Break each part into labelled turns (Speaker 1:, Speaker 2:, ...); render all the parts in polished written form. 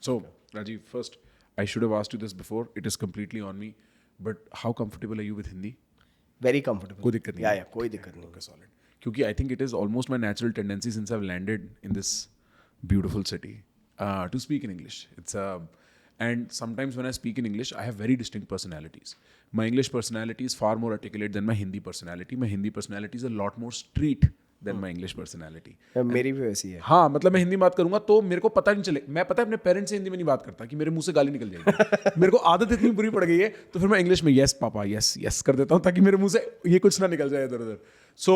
Speaker 1: So, Rajiv, first, I should have asked you this before. It is completely on me. But how comfortable are you with Hindi?
Speaker 2: Very comfortable.
Speaker 1: कोई दिक्कत नहीं है?
Speaker 2: Yeah, कोई दिक्कत नहीं.
Speaker 1: Okay, solid. क्योंकि I think it is almost my natural tendency since I've landed in this beautiful city to speak in English. And sometimes when I speak in English, I have very distinct personalities. My English personality is far more articulate than my Hindi personality. My Hindi personality is a lot more street than my English personality.
Speaker 2: मेरी भी वैसी है.
Speaker 1: हाँ, मतलब मैं हिंदी में बात करूंगा तो मेरे को पता नहीं चले. मैं पता है अपने पेरेंट्स से हिंदी में नहीं बात करता कि मेरे मुंह से गाली निकल जाएगी. मेरे को आदत इतनी बुरी पड़ गई है तो फिर मैं इंग्लिश में यस पापा यस यस कर देता हूँ ताकि मेरे मुंह से ये कुछ ना निकल जाए इधर उधर. So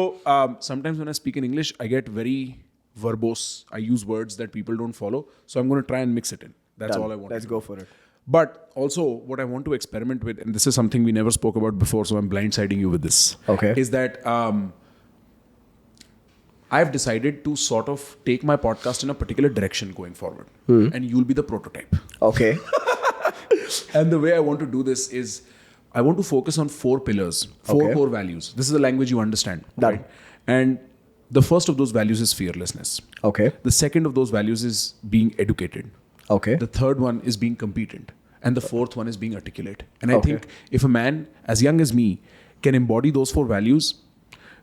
Speaker 1: sometimes when I speak in English, I get very verbose. I use words that people don't follow. So I'm going to try and mix it in. That's
Speaker 2: Done.
Speaker 1: all I want.
Speaker 2: Let's go for it.
Speaker 1: But also, what I want to experiment with, and this is something we never spoke about before, so I'm blindsiding you with this.
Speaker 2: Okay.
Speaker 1: Is that I've decided to sort of take my podcast in a particular direction going forward. And you'll be the prototype.
Speaker 2: Okay.
Speaker 1: And the way I want to do this is, I want to focus on 4 pillars, 4
Speaker 2: Okay.
Speaker 1: core values. This is a language you understand.
Speaker 2: Done.
Speaker 1: Right? And the first of those values is fearlessness.
Speaker 2: Okay.
Speaker 1: The second of those values is being educated.
Speaker 2: Okay.
Speaker 1: The third one is being competent. And the fourth one is being articulate. And I
Speaker 2: Okay.
Speaker 1: think if a man as young as me can embody those 4 values,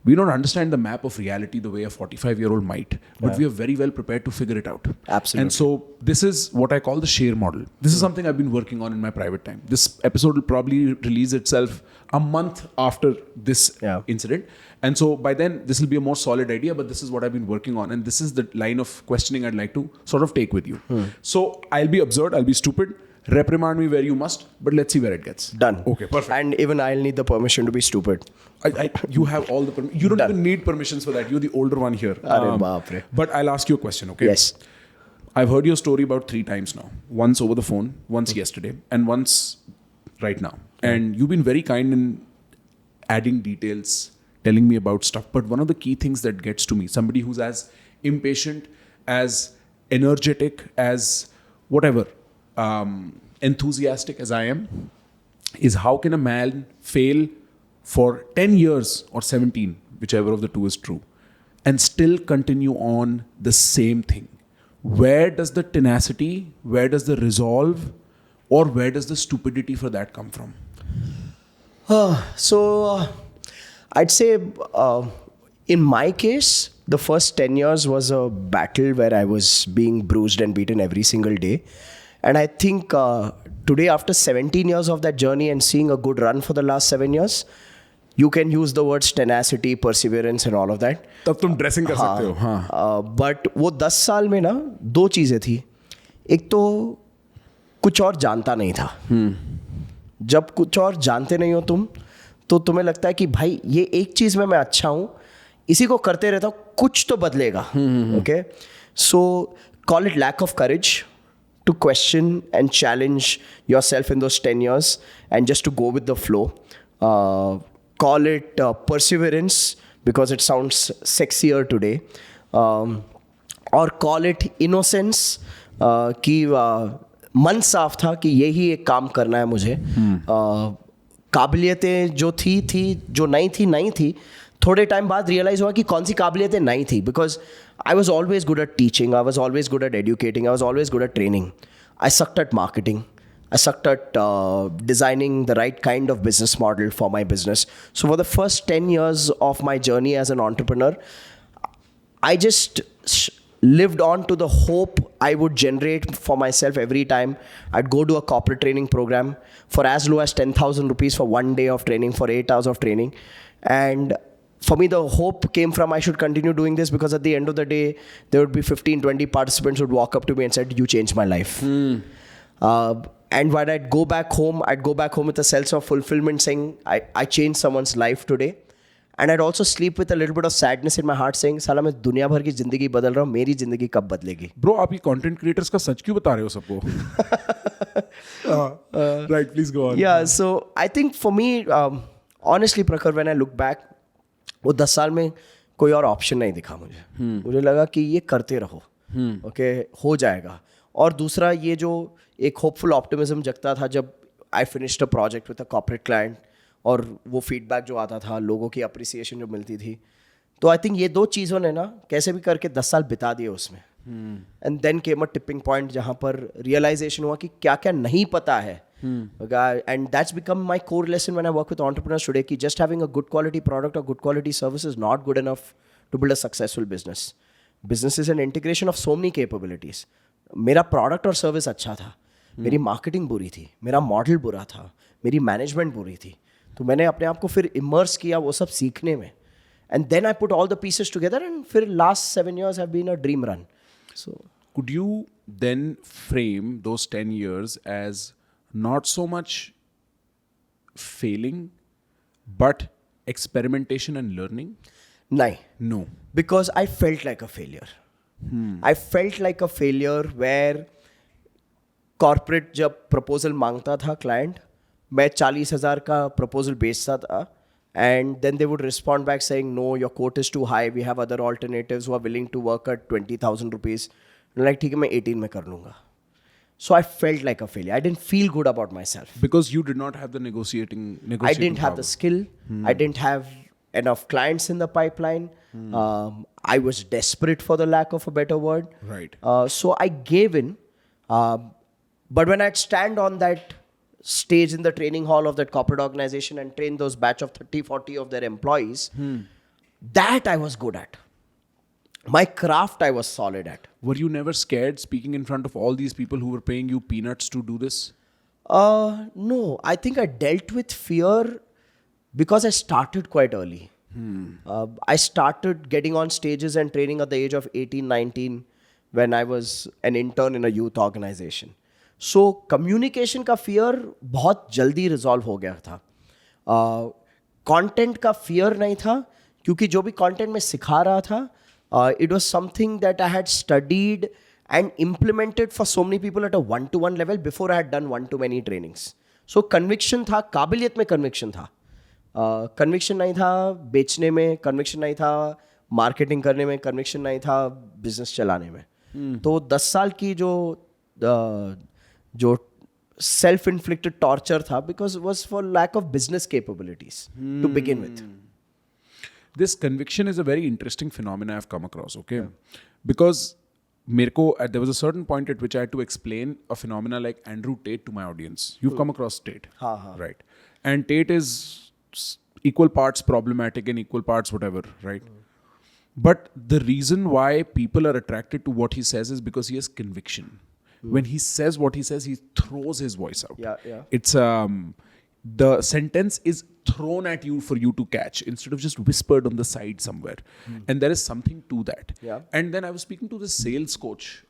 Speaker 1: we don't understand the map of reality the way a 45-year-old might, but we are very well prepared to figure it out.
Speaker 2: Absolutely.
Speaker 1: And so this is what I call the Sher Model. This is something I've been working on in my private time. This episode will probably release itself a month after this incident. And so by then, this will be a more solid idea, but this is what I've been working on. And this is the line of questioning I'd like to sort of take with you. So I'll be absurd, I'll be stupid. Reprimand me where you must, but let's see where it gets.
Speaker 2: Done.
Speaker 1: Okay, perfect.
Speaker 2: And even I'll need the permission to be stupid.
Speaker 1: You have all the you don't even need permissions for that. You're the older one here.
Speaker 2: Arey baap re.
Speaker 1: But I'll ask you a question, okay?
Speaker 2: Yes.
Speaker 1: I've heard your story about 3 times now. Once over the phone, once yesterday, and once right now. And you've been very kind in adding details, telling me about stuff. But one of the key things that gets to me, somebody who's as impatient, as energetic, as whatever, enthusiastic as I am, is how can a man fail for 10 years or 17, whichever of the two is true, and still continue on the same thing? Where does the tenacity, where does the resolve, or where does the stupidity for that come from?
Speaker 2: So I'd say in my case, the first 10 years was a battle where I was being bruised and beaten every single day. And I think today, after 17 years of that journey and seeing a good run for the last 7 years, you can use the words tenacity, perseverance and all of that.
Speaker 1: तब तुम dressing कर सकते हो. हाँ.
Speaker 2: But वो 10 साल में ना 2 चीज़ें थी. एक तो कुछ और जानता नहीं था. जब कुछ और जानते नहीं हो तुम, तो तुम्हें लगता है कि भाई ये एक चीज़ में मैं अच्छा हूँ, इसी को करते रहता हूँ, कुछ तो बदलेगा. Okay, so call it lack of courage to question and challenge yourself in those 10 years and just to go with the flow. Call it perseverance because it sounds sexier today. Or call it innocence कि मन साफ था कि यही एक काम करना है मुझे. काबिलियतें जो थी जो नहीं थी. थोड़े टाइम बाद रियलाइज हुआ कि कौन सी काबिलियतें नहीं थी, because I was always good at teaching, I was always good at educating, I was always good at training. I sucked eight marketing, I sucked at designing the right kind of business model for my business. So for the first 10 years of my journey as an entrepreneur, I just lived on to the hope I would generate for myself every time I'd go to a corporate training program for as low as 10,000 rupees for 1 day of training, for 8 hours of training. And for me, the hope came from I should continue doing this because at the end of the day, there would be 15, 20 participants who would walk up to me and said, "You changed my life." And when I'd go back home with a sense of fulfillment saying, I changed someone's life today. And I'd also sleep with a little bit of sadness in my heart saying, साला मैं दुनिया भर की जिंदगी बदल रहा हूँ, मेरी जिंदगी कब बदलेगी?
Speaker 1: Bro, आप ये content creators का सच क्यों बता रहे हो सबको? Right, please go on.
Speaker 2: Yeah, so I think for me, honestly, Prakhar, when I look back, वो 10 साल में कोई और ऑप्शन नहीं दिखा मुझे. मुझे लगा कि ये करते रहो, ओके, हो जाएगा. और दूसरा, ये जो एक होपफुल ऑप्टिमिज्म जगता था जब I finished a project with a corporate client, और वो फीडबैक जो आता था, लोगों की अप्रिसिएशन जो मिलती थी, तो आई थिंक ये 2 चीज़ों ने ना कैसे भी करके 10 साल बिता दिए उसमें. And then came a tipping point जहाँ पर realization हुआ कि क्या क्या नहीं पता है. And that's become my core lesson when I work with entrepreneurs today, कि just having a good quality product or good quality service is not good enough to build a successful business. Business is an integration of so many capabilities. मेरा product और service अच्छा था, मेरी marketing बुरी थी, मेरा model बुरा था, मेरी management बुरी थी. तो मैंने अपने आप को फिर immerse किया वो सब सीखने में. And then I put all the pieces together, and for last 7 years have been a dream run. So
Speaker 1: could you then frame those 10 years as not so much failing, but experimentation and learning?
Speaker 2: No. Because I felt like a failure. I felt like a failure where corporate जब proposal मांगता था client, मैं 40,000 का proposal बेचता था. And then they would respond back saying, no, your quote is too high. We have other alternatives who are willing to work at 20,000 rupees. And like, ठीक है, मैं 18 में कर लूँगा. So I felt like a failure. I didn't feel good about myself.
Speaker 1: Because you did not have the negotiating
Speaker 2: I didn't have the skill. I didn't have enough clients in the pipeline. I was desperate, for the lack of a better word.
Speaker 1: Right.
Speaker 2: So I gave in. But when I'd stand on that stage in the training hall of that corporate organization and train those batch of 30, 40 of their employees, that I was good at. My craft I was solid at.
Speaker 1: Were you never scared speaking in front of all these people who were paying you peanuts to do this?
Speaker 2: No, I think I dealt with fear because I started quite early. I started getting on stages and training at the age of 18, 19 when I was an intern in a youth organization. So communication का fear बहुत जल्दी resolve हो गया था. Content का fear नहीं था, क्योंकि जो भी content मैं सिखा रहा था, it was something that I had studied and implemented for so many people at a one-to-one level before I had done one-to-many trainings. So conviction था, काबिलियत में conviction था. Conviction नहीं था बेचने में, conviction नहीं था marketing करने में, conviction नहीं था business चलाने में. तो 10 साल की जो self-inflicted torture था, because it was for lack of business capabilities to begin with.
Speaker 1: This conviction is a very interesting phenomenon I've come across, okay? Because there was a certain point at which I had to explain a phenomena like Andrew Tate to my audience. You've come across Tate, right? And Tate is equal parts problematic and equal parts whatever, right? But the reason why people are attracted to what he says is because he has conviction. When he says what he says, he throws his voice out.
Speaker 2: Yeah.
Speaker 1: It's the sentence is thrown at you for you to catch instead of just whispered on the side somewhere. And there is something to that.
Speaker 2: Yeah.
Speaker 1: And then I was speaking to this sales coach.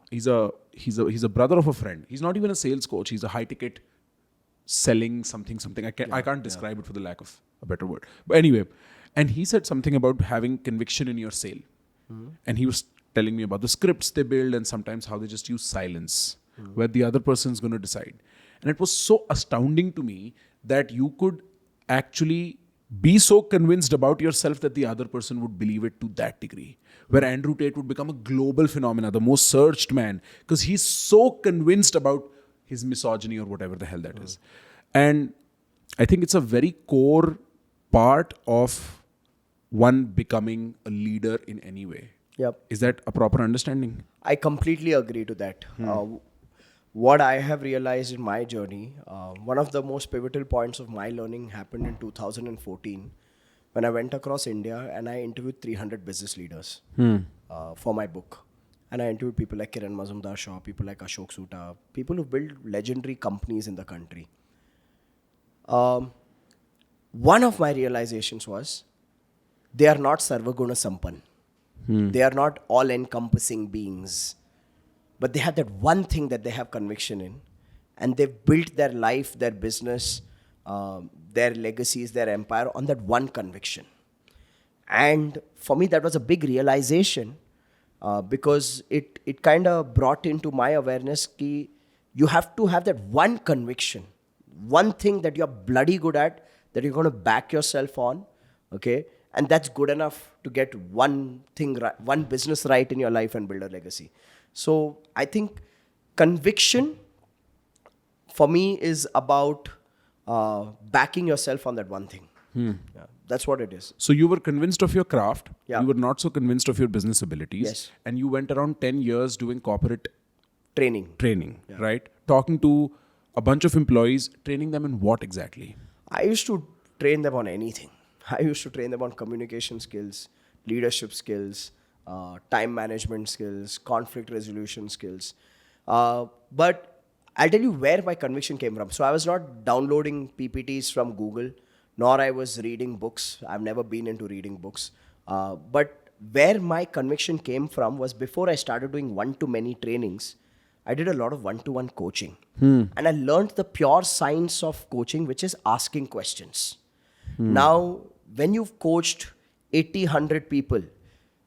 Speaker 1: He's a brother of a friend. He's not even a sales coach. He's a high ticket selling something. I can't describe it for the lack of a better word. But anyway, and he said something about having conviction in your sale. And he was telling me about the scripts they build and sometimes how they just use silence where the other person's going to decide. And it was so astounding to me that you could actually be so convinced about yourself that the other person would believe it to that degree. Where Andrew Tate would become a global phenomena, the most searched man, because he's so convinced about his misogyny or whatever the hell that is. And I think it's a very core part of one becoming a leader in any way.
Speaker 2: Yep.
Speaker 1: Is that a proper understanding?
Speaker 2: I completely agree to that. What I have realized in my journey, one of the most pivotal points of my learning happened in 2014 when I went across India and I interviewed 300 business leaders for my book. And I interviewed people like Kiran Mazumdar-Shaw, people like Ashok Soota, people who built legendary companies in the country. One of my realizations was they are not sarvaguna sampan. They are not all-encompassing beings. But they have that one thing that they have conviction in. And they've built their life, their business, their legacies, their empire on that one conviction. And for me, that was a big realization because it kind of brought into my awareness that you have to have that one conviction, one thing that you're bloody good at, that you're going to back yourself on, okay? And that's good enough to get one thing right, one business right in your life and build a legacy. So I think conviction for me is about backing yourself on that one thing. Yeah, that's what it is.
Speaker 1: So you were convinced of your craft.
Speaker 2: Yeah.
Speaker 1: You were not so convinced of your business abilities.
Speaker 2: Yes.
Speaker 1: And you went around 10 years doing corporate
Speaker 2: Training.
Speaker 1: right? Talking to a bunch of employees, training them in what exactly?
Speaker 2: I used to train them on anything. I used to train them on communication skills, leadership skills, time management skills, conflict resolution skills. But I'll tell you where my conviction came from. So I was not downloading PPTs from Google, nor I was reading books. I've never been into reading books. But where my conviction came from was before I started doing one-to-many trainings, I did a lot of one-to-one coaching. And I learned the pure science of coaching, which is asking questions. Now, when you've coached 80, 100 people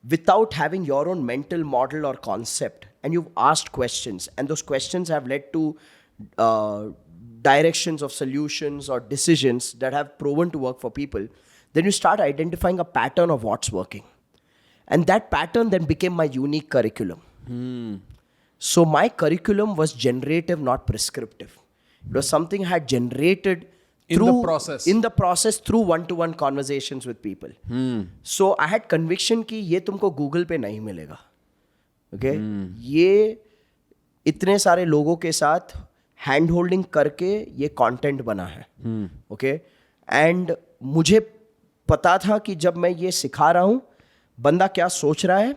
Speaker 2: without having your own mental model or concept, and you've asked questions, and those questions have led to directions of solutions or decisions that have proven to work for people, then you start identifying a pattern of what's working. And that pattern then became my unique curriculum. So my curriculum was generative, not prescriptive. It was something I had generated
Speaker 1: In the process
Speaker 2: through one-to-one conversations with people. So I had conviction कि ये तुमको Google पे नहीं मिलेगा. Okay? ये इतने सारे लोगों के साथ हैंड होल्डिंग करके ये कंटेंट बना है. Okay? एंड मुझे पता था कि जब मैं ये सिखा रहा हूँ, बंदा क्या सोच रहा है,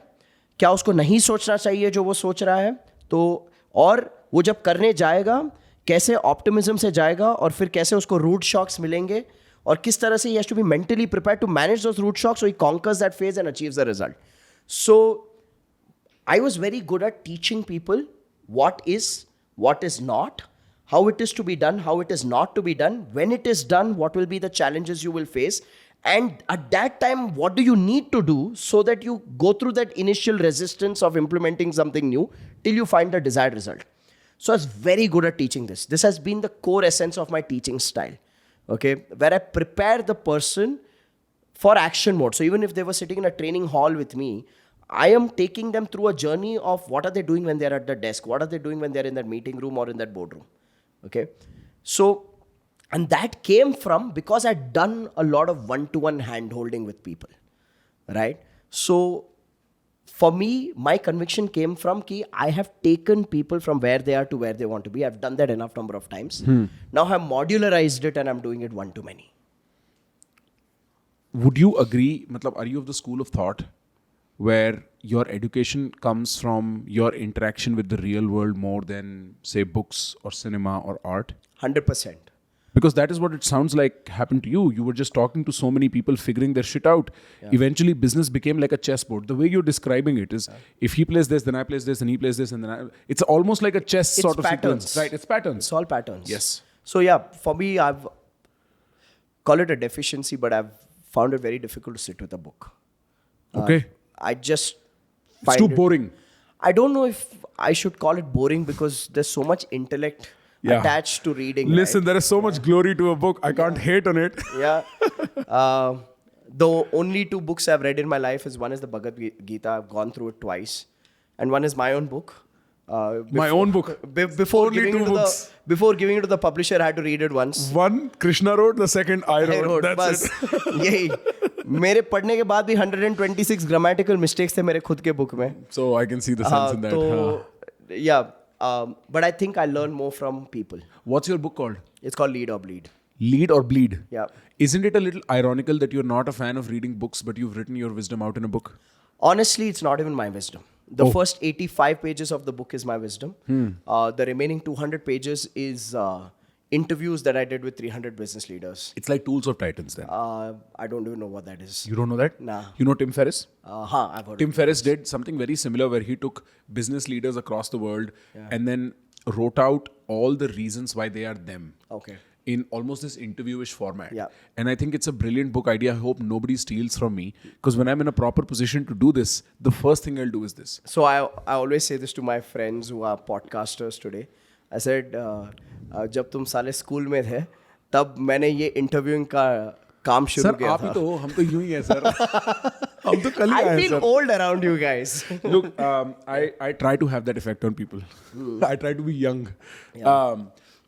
Speaker 2: क्या उसको नहीं सोचना चाहिए जो वो सोच रहा है, तो और वो जब करने जाएगा कैसे ऑप्टिमिज्म से जाएगा और फिर कैसे उसको रूट शॉक्स मिलेंगे और किस तरह से he has to be mentally prepared to manage those root shocks so he conquers that phase and achieves the result. So I was very good at teaching people what is not, how it is to be done, how it is not to be done, when it is done, what will be the challenges you will face, and at that time, what do you need to do so that you go through that initial resistance of implementing something new till you find the desired result. So I was very good at teaching this. This has been the core essence of my teaching style, okay, where I prepare the person for action mode. So even if they were sitting in a training hall with me, I am taking them through a journey of what are they doing when they're at the desk, what are they doing when they're in that meeting room or in that boardroom, okay. So, and that came from because I'd done a lot of one-to-one hand-holding with people, right? So for me, my conviction came from कि I have taken people from where they are to where they want to be. I've done that enough number of times. Now I've modularized it and I'm doing it one-to-many.
Speaker 1: Would you agree, are you of the school of thought where your education comes from your interaction with the real world more than, say, books or cinema or art?
Speaker 2: 100%.
Speaker 1: Because that is what it sounds like happened to you. You were just talking to so many people, figuring their shit out. Yeah. Eventually, business became like a chessboard. The way you're describing it is, if he plays this, then I plays this, and he plays this, and then I... It's almost like a chess sort of sequence. Right, it's patterns.
Speaker 2: It's all patterns.
Speaker 1: Yes.
Speaker 2: So yeah, for me, I've call it a deficiency, but I've found it very difficult to sit with a book.
Speaker 1: Okay.
Speaker 2: I just
Speaker 1: find it's too boring.
Speaker 2: I don't know if I should call it boring because there's so much intellect attached to reading.
Speaker 1: Listen,
Speaker 2: right?
Speaker 1: there is so much glory to a book. I can't hate on it.
Speaker 2: Yeah. The only two books I've read in my life is one is the Bhagavad Gita. I've gone through it twice. And one is my own book.
Speaker 1: My own book?
Speaker 2: Before giving it to the publisher, I had to read it once.
Speaker 1: One Krishna wrote, the second I wrote. That's it.
Speaker 2: यही मेरे पढ़ने के बाद भी 126 grammatical mistakes थे मेरे खुद के book में.
Speaker 1: So I can see the sense in that.
Speaker 2: तो, yeah. But I think I learn more from people.
Speaker 1: What's your book called?
Speaker 2: It's called Lead or Bleed.
Speaker 1: Lead or Bleed?
Speaker 2: Yeah.
Speaker 1: Isn't it a little ironical that you're not a fan of reading books, but you've written your wisdom out in a book?
Speaker 2: Honestly, it's not even my wisdom. The first 85 pages of the book is my wisdom. The remaining 200 pages is interviews that I did with 300 business leaders.
Speaker 1: It's like Tools of Titans then.
Speaker 2: I don't even know what that is.
Speaker 1: You don't know that?
Speaker 2: Nah.
Speaker 1: You know Tim Ferriss?
Speaker 2: I've heard
Speaker 1: Tim Ferriss did something very similar where he took business leaders across the world and then wrote out all the reasons why they are them.
Speaker 2: Okay.
Speaker 1: In almost this interviewish format.
Speaker 2: Yeah.
Speaker 1: And I think it's a brilliant book idea. I hope nobody steals from me. Because when I'm in a proper position to do this, the first thing I'll do is this.
Speaker 2: So I always say this to my friends who are podcasters today. I said, जब तुम साले school में थे, तब मैंने ये interviewing का काम शुरू किया था.
Speaker 1: सर, आप ही तो, हम तो यूं ही हैं सर. हम तो कल ही आए sir.
Speaker 2: I feel old around you guys.
Speaker 1: Look, I try to have that effect on people. I try to be young.
Speaker 2: Yeah.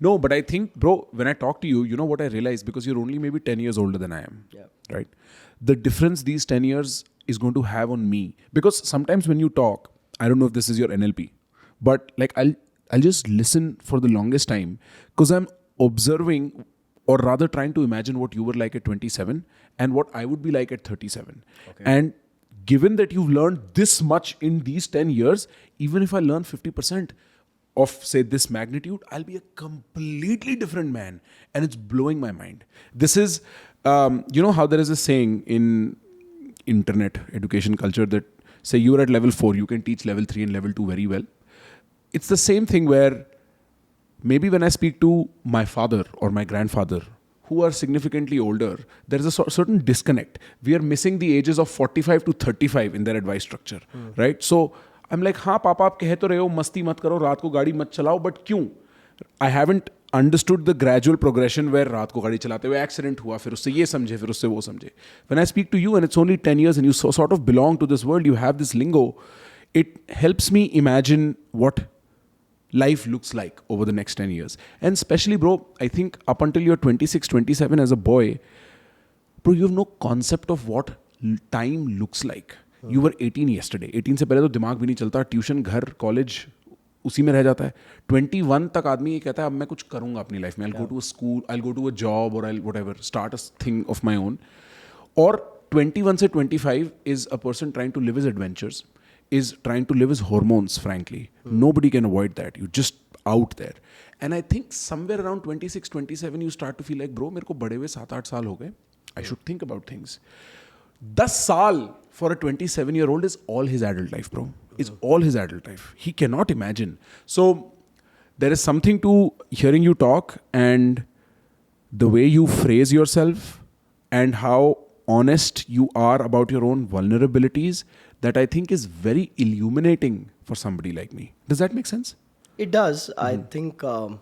Speaker 1: No, but I think, bro, when I talk to you, you know what I realize? Because you're only maybe 10 years older than I am.
Speaker 2: Yeah.
Speaker 1: Right? The difference these 10 years is going to have on me. Because sometimes when you talk, I don't know if this is your NLP, but like I'll just listen for the longest time because I'm observing, or rather trying to imagine what you were like at 27 and what I would be like at 37. Okay. And given that you've learned this much in these 10 years, even if I learn 50% of, say, this magnitude, I'll be a completely different man. And it's blowing my mind. This is, you know how there is a saying in internet education culture that, say, you are at level 4, you can teach level 3 and level 2 very well. It's the same thing where maybe when I speak to my father or my grandfather, who are significantly older, there is a certain disconnect. We are missing the ages of 45 to 35 in their advice structure, right? So I'm like, हाँ पापा आप कह तो रहे हो मस्ती मत करो, रात को गाड़ी मत चलाओ, but क्यों? I haven't understood the gradual progression where रात को गाड़ी चलाते हुए accident हुआ, फिर उससे ये समझे, फिर उससे वो समझे. When I speak to you and it's only 10 years and you sort of belong to this world, you have this lingo, it helps me imagine what life looks like over the next 10 years. And especially, bro, I think up until you're 26, 27 as a boy, bro, you have no concept of what time looks like. You were 18 yesterday. 18 से पहले तो दिमाग भी नहीं चलता, tuition, घर, college उसी में रह जाता है. 21 तक आदमी ये कहता है अब मैं कुछ करूँगा अपनी लाइफ में. I'll go to a school, I'll go to a job, or I'll whatever, start a thing of my own. Or 21 से 25 is a person trying to live his adventures, is trying to live his hormones, frankly. Nobody can avoid that. You're just out there. And I think somewhere around 26, 27, you start to feel like, bro, मेरे को बड़े हुए 7-8 साल हो गए. I should think about things. 10 साल for a 27-year-old is all his adult life, bro. Is all his adult life. He cannot imagine. So there is something to hearing you talk and the way you phrase yourself and how honest you are about your own vulnerabilities that I think is very illuminating for somebody like me. Does that make sense?
Speaker 2: It does. I think one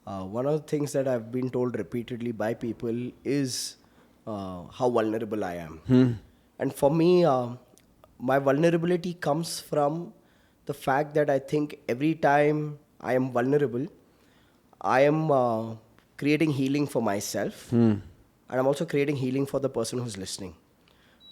Speaker 2: of the things that I've been told repeatedly by people is how vulnerable I am. And for me, my vulnerability comes from the fact that I think every time I am vulnerable, I am creating healing for myself. And I'm also creating healing for the person who's listening.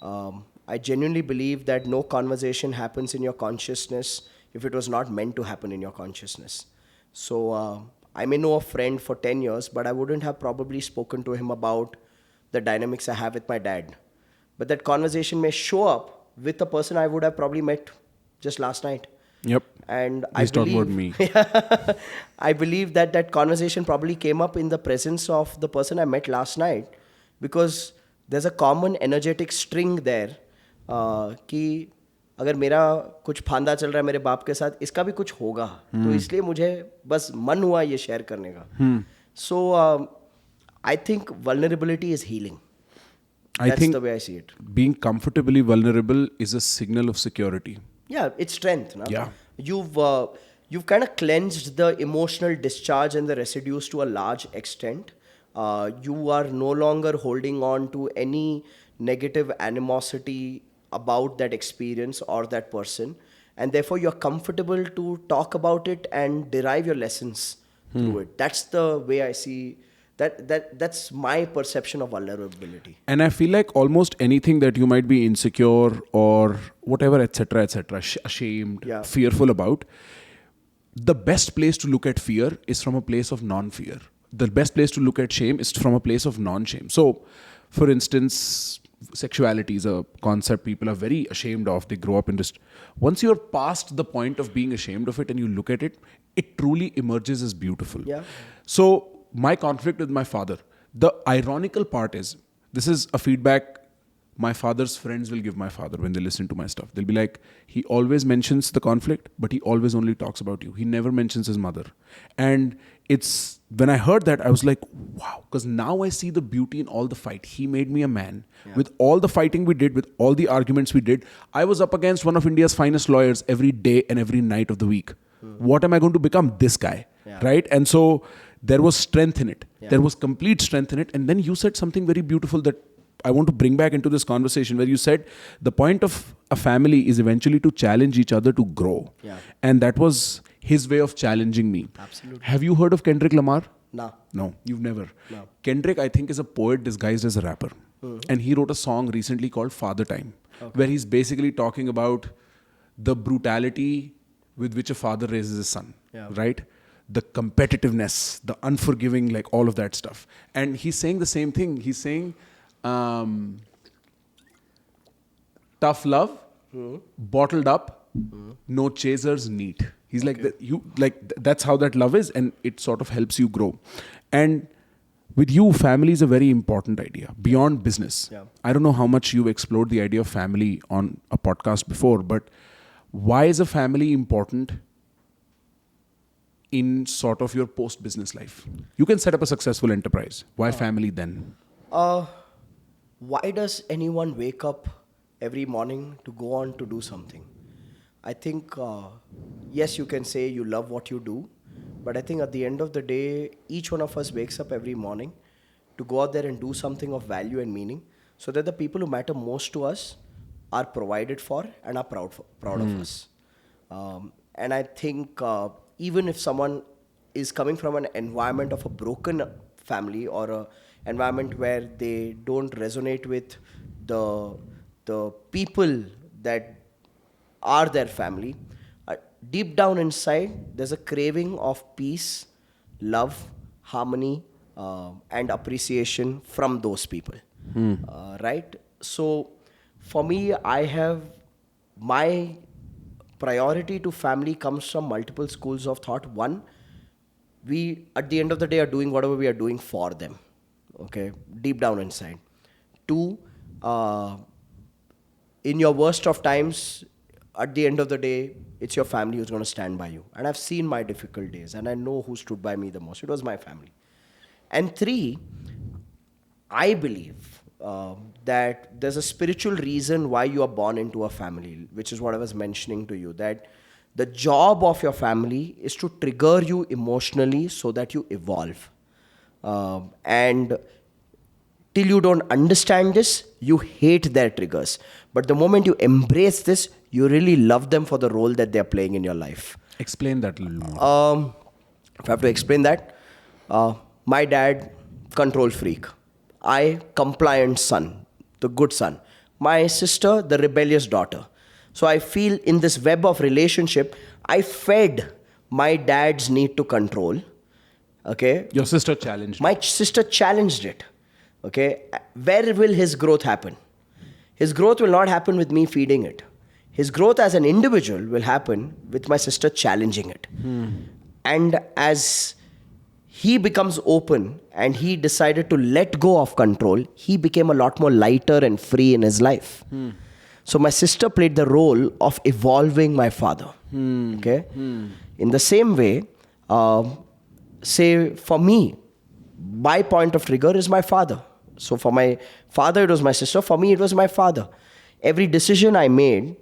Speaker 2: I genuinely believe that no conversation happens in your consciousness if it was not meant to happen in your consciousness. So I may know a friend for 10 years, but I wouldn't have probably spoken to him about the dynamics I have with my dad. But that conversation may show up with a person I would have probably met just last night.
Speaker 1: Yep.
Speaker 2: And
Speaker 1: Please talk about me.
Speaker 2: I believe that that conversation probably came up in the presence of the person I met last night, because there's a common energetic string there कि अगर मेरा कुछ फांदा चल रहा है मेरे बाप के साथ, इसका भी कुछ होगा. तो इसलिए मुझे बस मन हुआ ये शेयर करने का. So I think vulnerability is healing. That's the way I see it.
Speaker 1: Being comfortably vulnerable is a signal of security.
Speaker 2: Yeah, it's strength. No?
Speaker 1: Yeah.
Speaker 2: You've kind of cleansed the emotional discharge and the residues to a large extent. You are no longer holding on to any negative animosity about that experience or that person. And therefore, you're comfortable to talk about it and derive your lessons through it. That's the way I see that's my perception of vulnerability.
Speaker 1: And I feel like almost anything that you might be insecure or whatever, etc., ashamed, fearful about, the best place to look at fear is from a place of non-fear. The best place to look at shame is from a place of non-shame. So, for instance, sexuality is a concept people are very ashamed of. They grow up in this. Once you're past the point of being ashamed of it and you look at it, it truly emerges as beautiful.
Speaker 2: Yeah.
Speaker 1: So, my conflict with my father, the ironical part is, this is a feedback my father's friends will give my father when they listen to my stuff. They'll be like, he always mentions the conflict, but he always only talks about you. He never mentions his mother. And it's, when I heard that, I was like, wow, because now I see the beauty in all the fight. He made me a man. Yeah. With all the fighting we did, with all the arguments we did, I was up against one of India's finest lawyers every day and every night of the week. What am I going to become? This guy, right? And so there was strength in it. Yeah. There was complete strength in it. And then you said something very beautiful that I want to bring back into this conversation, where you said the point of a family is eventually to challenge each other to grow. Yeah. And that was his way of challenging me.
Speaker 2: Absolutely.
Speaker 1: Have you heard of Kendrick Lamar?
Speaker 2: No.
Speaker 1: No, you've never.
Speaker 2: No.
Speaker 1: Kendrick, I think, is a poet disguised as a rapper. And he wrote a song recently called Father Time, where he's basically talking about the brutality with which a father raises his son, right? The competitiveness, the unforgiving, like all of that stuff. And he's saying the same thing. He's saying, tough love, bottled up, no chasers, neat. He's like, that's how that love is, and it sort of helps you grow. And with you, family is a very important idea beyond business.
Speaker 2: Yeah.
Speaker 1: I don't know how much you've explored the idea of family on a podcast before, but why is a family important in sort of your post-business life? You can set up a successful enterprise. Why family then?
Speaker 2: Why does anyone wake up every morning to go on to do something? I think, yes, you can say you love what you do, but I think at the end of the day, each one of us wakes up every morning to go out there and do something of value and meaning so that the people who matter most to us are provided for and are proud of us. And I think even if someone is coming from an environment of a broken family or an environment where they don't resonate with the people that are their family, deep down inside, there's a craving of peace, love, harmony, and appreciation from those people. Right? So, for me, I have my priority to family comes from multiple schools of thought. One, we at the end of the day are doing whatever we are doing for them. Okay, deep down inside. Two, in your worst of times, at the end of the day, it's your family who's going to stand by you. And I've seen my difficult days and I know who stood by me the most. It was my family. And three, I believe that there's a spiritual reason why you are born into a family, which is what I was mentioning to you, that the job of your family is to trigger you emotionally so that you evolve. And till you don't understand this, you hate their triggers. But the moment you embrace this, you really love them for the role that they're playing in your life.
Speaker 1: Explain that a little more.
Speaker 2: If I have to explain that, my dad, control freak. I, compliant son, the good son. My sister, the rebellious daughter. So I feel in this web of relationship, I fed my dad's need to control. Okay.
Speaker 1: Your sister challenged.
Speaker 2: My sister challenged it. Okay. Where will his growth happen? His growth will not happen with me feeding it. His growth as an individual will happen with my sister challenging it. And as he becomes open and he decided to let go of control, he became a lot more lighter and free in his life. So my sister played the role of evolving my father. Okay. In the same way, say for me, my point of trigger is my father. So for my father, it was my sister. For me, it was my father. Every decision I made,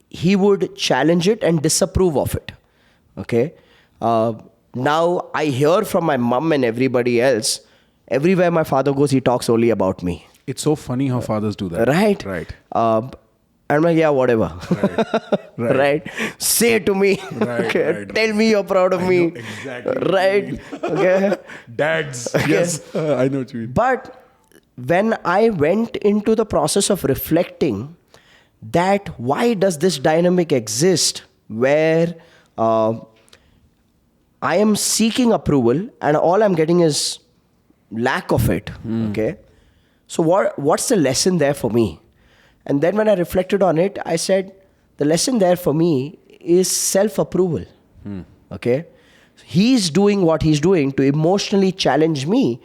Speaker 2: he would challenge it and disapprove of it. Okay. Now I hear from my mom and everybody else, everywhere my father goes, he talks only about me.
Speaker 1: It's so funny how fathers do that.
Speaker 2: Right.
Speaker 1: Right.
Speaker 2: I'm like, yeah, whatever.
Speaker 1: Right.
Speaker 2: Right. Say it to me.
Speaker 1: Right,
Speaker 2: Okay.
Speaker 1: right.
Speaker 2: Tell me you're proud of me.
Speaker 1: Exactly. what you
Speaker 2: Right.
Speaker 1: mean.
Speaker 2: Okay.
Speaker 1: Dads. Yes. I know what you mean.
Speaker 2: But when I went into the process of reflecting that why does this dynamic exist where I am seeking approval and all I'm getting is lack of it. Okay. So what's the lesson there for me? And then when I reflected on it, I said, the lesson there for me is self-approval. Okay. He's doing what he's doing to emotionally challenge me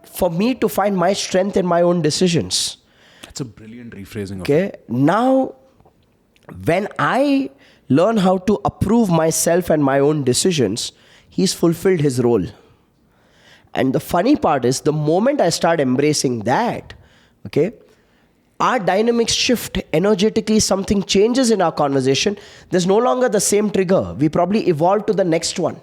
Speaker 2: for me to find my strength in my own decisions.
Speaker 1: That's a brilliant rephrasing of
Speaker 2: Okay. Now, when I learn how to approve myself and my own decisions, he's fulfilled his role. And the funny part is, the moment I start embracing that, okay, our dynamics shift energetically, something changes in our conversation. There's no longer the same trigger. We probably evolve to the next one.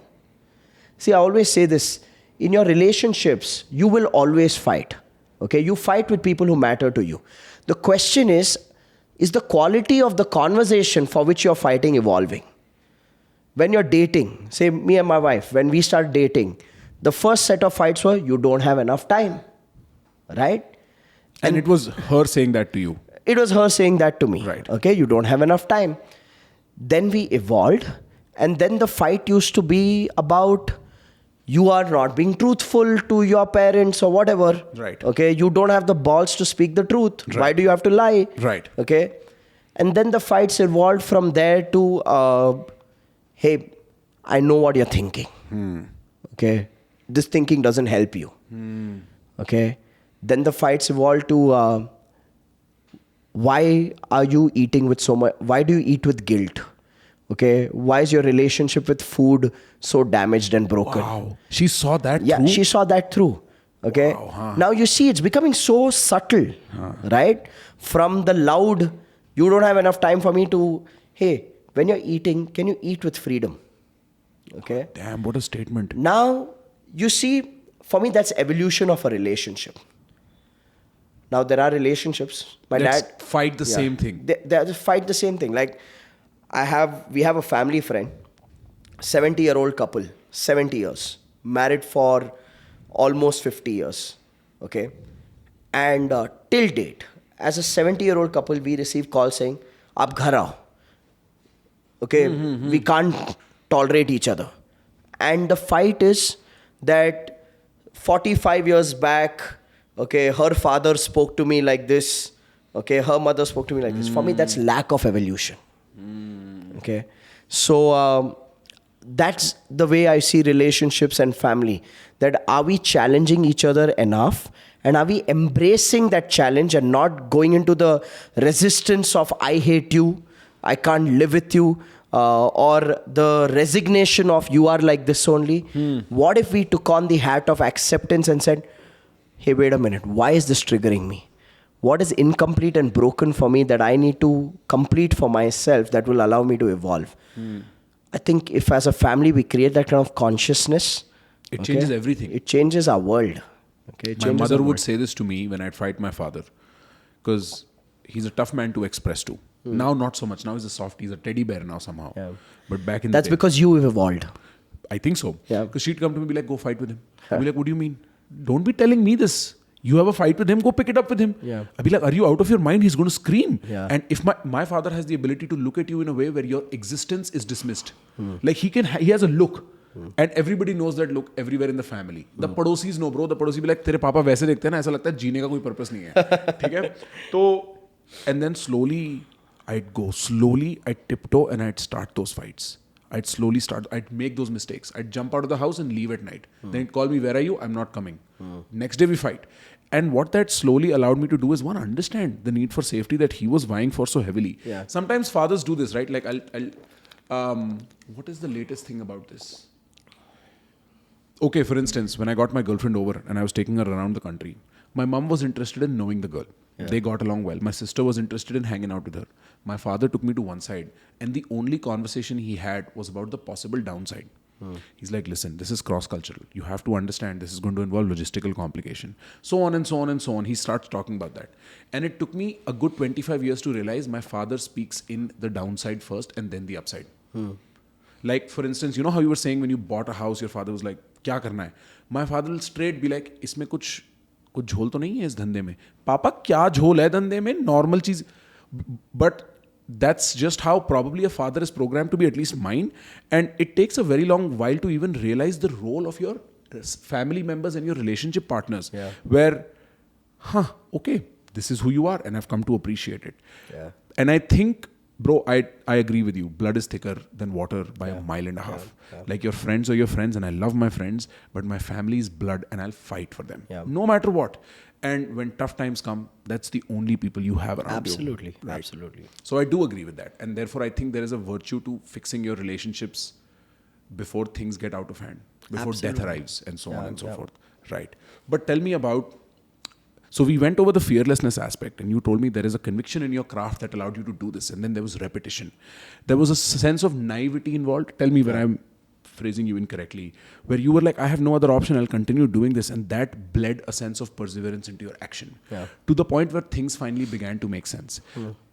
Speaker 2: See, I always say this, in your relationships, you will always fight. Okay, you fight with people who matter to you. The question is the quality of the conversation for which you're fighting evolving? when you're dating, say me and my wife, when we start dating, the first set of fights were, you don't have enough time, right?
Speaker 1: And it was her saying that to you.
Speaker 2: It was her saying that to me.
Speaker 1: Right.
Speaker 2: Okay, you don't have enough time. Then we evolved, and then the fight used to be about, you are not being truthful to your parents or whatever.
Speaker 1: Right.
Speaker 2: Okay, you don't have the balls to speak the truth.
Speaker 1: Right.
Speaker 2: Why do you have to lie?
Speaker 1: Right.
Speaker 2: Okay. And then the fights evolved from there to, hey, I know what you're thinking. Okay. This thinking doesn't help you. Okay. Then the fights evolved to, why are you eating with so much? Why do you eat with guilt? Okay. Why is your relationship with food so damaged and broken?
Speaker 1: Wow. She saw that
Speaker 2: Yeah,
Speaker 1: through?
Speaker 2: she saw that through. Okay.
Speaker 1: Wow, huh.
Speaker 2: Now you see, it's becoming so subtle, right? From the loud, you don't have enough time for me, to, hey, when you're eating, can you eat with freedom? Okay.
Speaker 1: Damn, what a statement.
Speaker 2: Now, you see, for me, that's evolution of a relationship. Now, there are relationships. My
Speaker 1: Let's
Speaker 2: dad
Speaker 1: fight the same thing.
Speaker 2: They just fight the same thing. Like, we have a family friend, 70-year-old couple, 70 years, married for almost 50 years. Okay. And till date, as a 70-year-old couple, we receive calls saying, "Aap ghar aao." Okay. We can't tolerate each other. And the fight is that 45 years back, okay, her father spoke to me like this. Okay, her mother spoke to me like this. For me, that's lack of evolution. Okay. So that's the way I see relationships and family. That are we challenging each other enough? And are we embracing that challenge and not going into the resistance of, I hate you, I can't live with you, or the resignation of, you are like this only? What if we took on the hat of acceptance and said, hey, wait a minute, why is this triggering me? What is incomplete and broken for me that I need to complete for myself that will allow me to evolve? I think if as a family we create that kind of consciousness,
Speaker 1: It changes everything.
Speaker 2: It changes our world. Okay, it
Speaker 1: My
Speaker 2: changes
Speaker 1: mother
Speaker 2: our
Speaker 1: would
Speaker 2: world.
Speaker 1: say this to me when I'd fight my father, because he's a tough man to express to. Now, not so much. Now he's a soft. He's a teddy bear now somehow.
Speaker 2: Yeah.
Speaker 1: But back in
Speaker 2: That's
Speaker 1: the day,
Speaker 2: because you have evolved.
Speaker 1: I think so.
Speaker 2: Yeah.
Speaker 1: Because she'd come to me and be like, go fight with him. I'd be like, what do you mean? Don't be telling me this. You have a fight with him, go pick it up with him.
Speaker 2: Yeah.
Speaker 1: I'd be like, are you out of your mind? He's going to scream.
Speaker 2: Yeah.
Speaker 1: And if my father has the ability to look at you in a way where your existence is dismissed. Like he has a look. And everybody knows that look everywhere in the family. The padosis know, bro. The padosi be like, तेरे पापा वैसे देखते हैं ना, ऐसा लगता है जीने का कोई purpose नहीं है. ठीक है? तो, and then slowly I'd tiptoe and I'd start those fights. I'd make those mistakes. I'd jump out of the house and leave at night. Then he'd call me, where are you? I'm not coming. Next day we fight. And what that slowly allowed me to do is, one, understand the need for safety that he was vying for so heavily.
Speaker 2: Yeah.
Speaker 1: Sometimes fathers do this, right? Like what is the latest thing about this? Okay, for instance, when I got my girlfriend over and I was taking her around the country, my mom was interested in knowing the girl. Yeah. They got along well. My sister was interested in hanging out with her. My father took me to one side, and the only conversation he had was about the possible downside. He's like, listen, this is cross-cultural. You have to understand this is going to involve logistical complication. So on and so on and so on. He starts talking about that. And it took me a good 25 years to realize my father speaks in the downside first and then the upside. Like, for instance, you know how you were saying when you bought a house, your father was like, क्या करना है? My father will straight be like, इसमें कुछ झोल तो नहीं है इस धंधे में. पापा क्या झोल है धंधे में? Normal चीज. But that's just how probably a father is programmed to be, at least mine. And it takes a very long while to even realize the role of your family members and your relationship partners.
Speaker 2: Yeah.
Speaker 1: Where, okay, this is who you are, and I've come to appreciate it.
Speaker 2: Yeah.
Speaker 1: And I think, bro, I agree with you. Blood is thicker than water by a mile and a half.
Speaker 2: Yeah.
Speaker 1: Like, your friends are your friends, and I love my friends, but my family is blood, and I'll fight for them.
Speaker 2: Yeah.
Speaker 1: No matter what. And when tough times come, that's the only people you have around
Speaker 2: Absolutely.
Speaker 1: you. Right?
Speaker 2: Absolutely.
Speaker 1: So I do agree with that. And therefore, I think there is a virtue to fixing your relationships before things get out of hand, before death arrives, and so on and so forth. Right. But tell me about, so we went over the fearlessness aspect, and you told me there is a conviction in your craft that allowed you to do this. And then there was repetition. There was a sense of naivety involved. Tell me where I'm phrasing you incorrectly, where you were like, I have no other option, I'll continue doing this. And that bled a sense of perseverance into your action to the point where things finally began to make sense.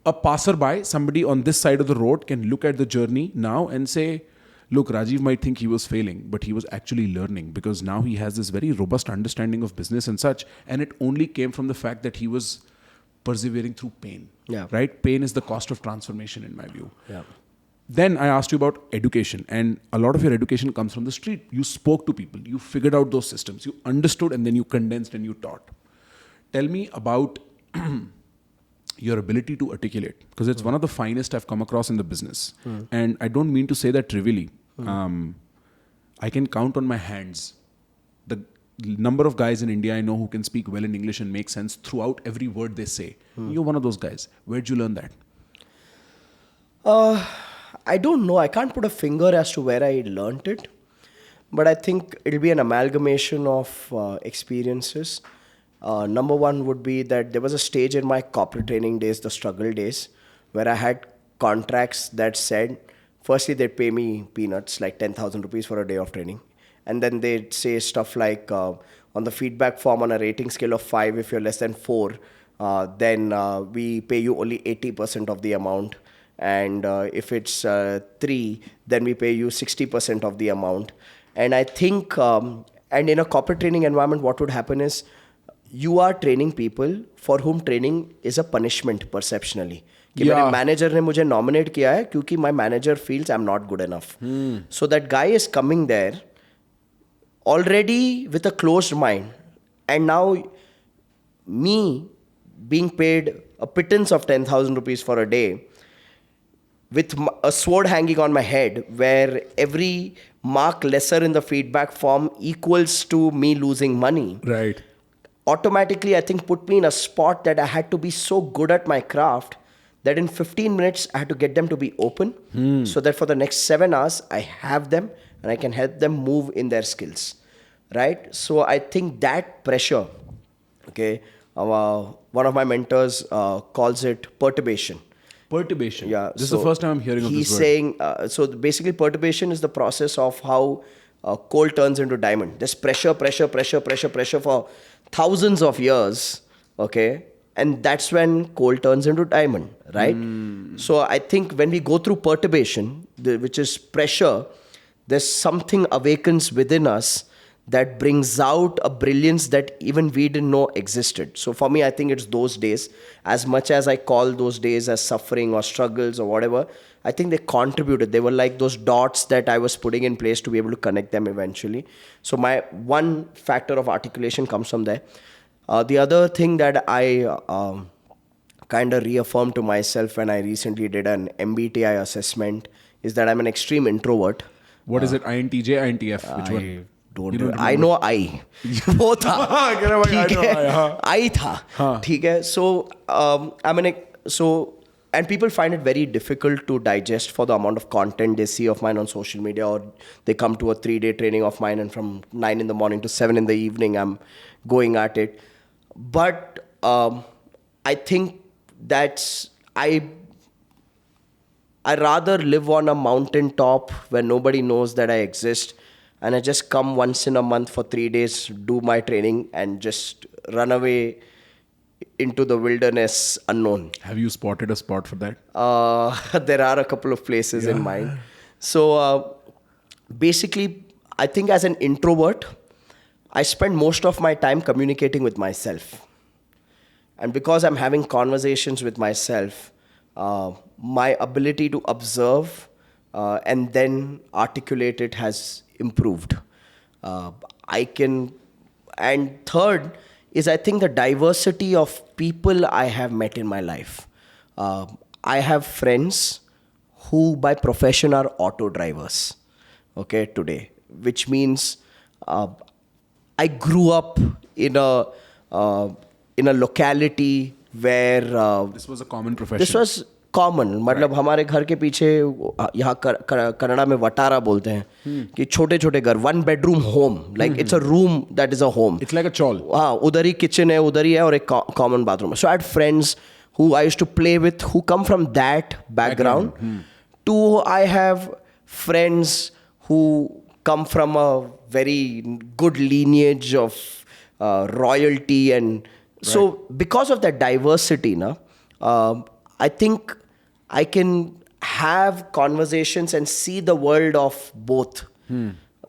Speaker 1: A passerby, somebody on this side of the road, can look at the journey now and say, look, Rajiv might think he was failing, but he was actually learning, because now he has this very robust understanding of business and such. And it only came from the fact that he was persevering through pain.
Speaker 2: Yeah.
Speaker 1: Right? Pain is the cost of transformation, in my view.
Speaker 2: Yeah.
Speaker 1: Then I asked you about education, and a lot of your education comes from the street. You spoke to people, you figured out those systems, you understood, and then you condensed and you taught. Tell me about your ability to articulate, because it's one of the finest I've come across in the business. And I don't mean to say that trivially. I can count on my hands the number of guys in India I know who can speak well in English and make sense throughout every word they say. You're one of those guys. Where'd you learn that?
Speaker 2: I don't know. I can't put a finger as to where I learned it. But I think it'll be an amalgamation of experiences. Number one would be that there was a stage in my corporate training days, the struggle days, where I had contracts that said, firstly, they'd pay me peanuts, like 10,000 rupees for a day of training. And then they'd say stuff like, on the feedback form on a rating scale of 5, if you're less than 4, then we pay you only 80% of the amount. And if it's 3, then we pay you 60% of the amount. And I think, and in a corporate training environment, what would happen is, you are training people for whom training is a punishment perceptionally. कि मेरे manager ने मुझे nominate किया है क्योंकि my manager feels I'm not good enough. So that guy is coming there already with a closed mind. And now me being paid a pittance of 10,000 rupees for a day with a sword hanging on my head, where every mark lesser in the feedback form equals to me losing money.
Speaker 1: Right.
Speaker 2: Automatically, I think, put me in a spot that I had to be so good at my craft that in 15 minutes, I had to get them to be open so that for the next 7 hours, I have them and I can help them move in their skills. Right? So I think that pressure, okay, one of my mentors calls it perturbation.
Speaker 1: Perturbation.
Speaker 2: Yeah.
Speaker 1: This is the first time I'm hearing of this word.
Speaker 2: He's saying, so basically perturbation is the process of how coal turns into diamond. There's pressure for thousands of years, okay? And that's when coal turns into diamond, right? So I think when we go through perturbation, which is pressure, there's something awakens within us that brings out a brilliance that even we didn't know existed. So for me, I think it's those days. As much as I call those days as suffering or struggles or whatever, I think they contributed. They were like those dots that I was putting in place to be able to connect them eventually. So my one factor of articulation comes from there. The other thing that I kind of reaffirmed to myself when I recently did an MBTI assessment is that I'm an extreme introvert.
Speaker 1: What is it? INTJ, INTF? Which one?
Speaker 2: I know I. वो था. ठीक है. I था. ठीक है. So and people find it very difficult to digest for the amount of content they see of mine on social media, or they come to a 3-day training of mine and from 9 in the morning to 7 in the evening, I'm going at it. But I think that's, I rather live on a mountaintop where nobody knows that I exist, and I just come once in a month for 3 days, do my training, and just run away into the wilderness unknown.
Speaker 1: Have you spotted a spot for that?
Speaker 2: There are a couple of places in mind. So basically, I think as an introvert, I spend most of my time communicating with myself. And because I'm having conversations with myself, my ability to observe and then articulate it has improved. And third is, I think, the diversity of people I have met in my life. I have friends who by profession are auto drivers, okay, today, which means I grew up in a locality where
Speaker 1: this was a common profession.
Speaker 2: This was common. मतलब हमारे घर के पीछे यहाँ कन्नड़ा में वटारा बोलते हैं कि छोटे छोटे घर, 1 bedroom home, like it's a room that is a home.
Speaker 1: It's like a chawl.
Speaker 2: हाँ, उधर ही kitchen है, उधर ही है, और एक common bathroom है. So I had friends who I used to play with who come from that background. Two, I have friends who come from a very good lineage of royalty, and so because of that diversity, I think I can have conversations and see the world of both.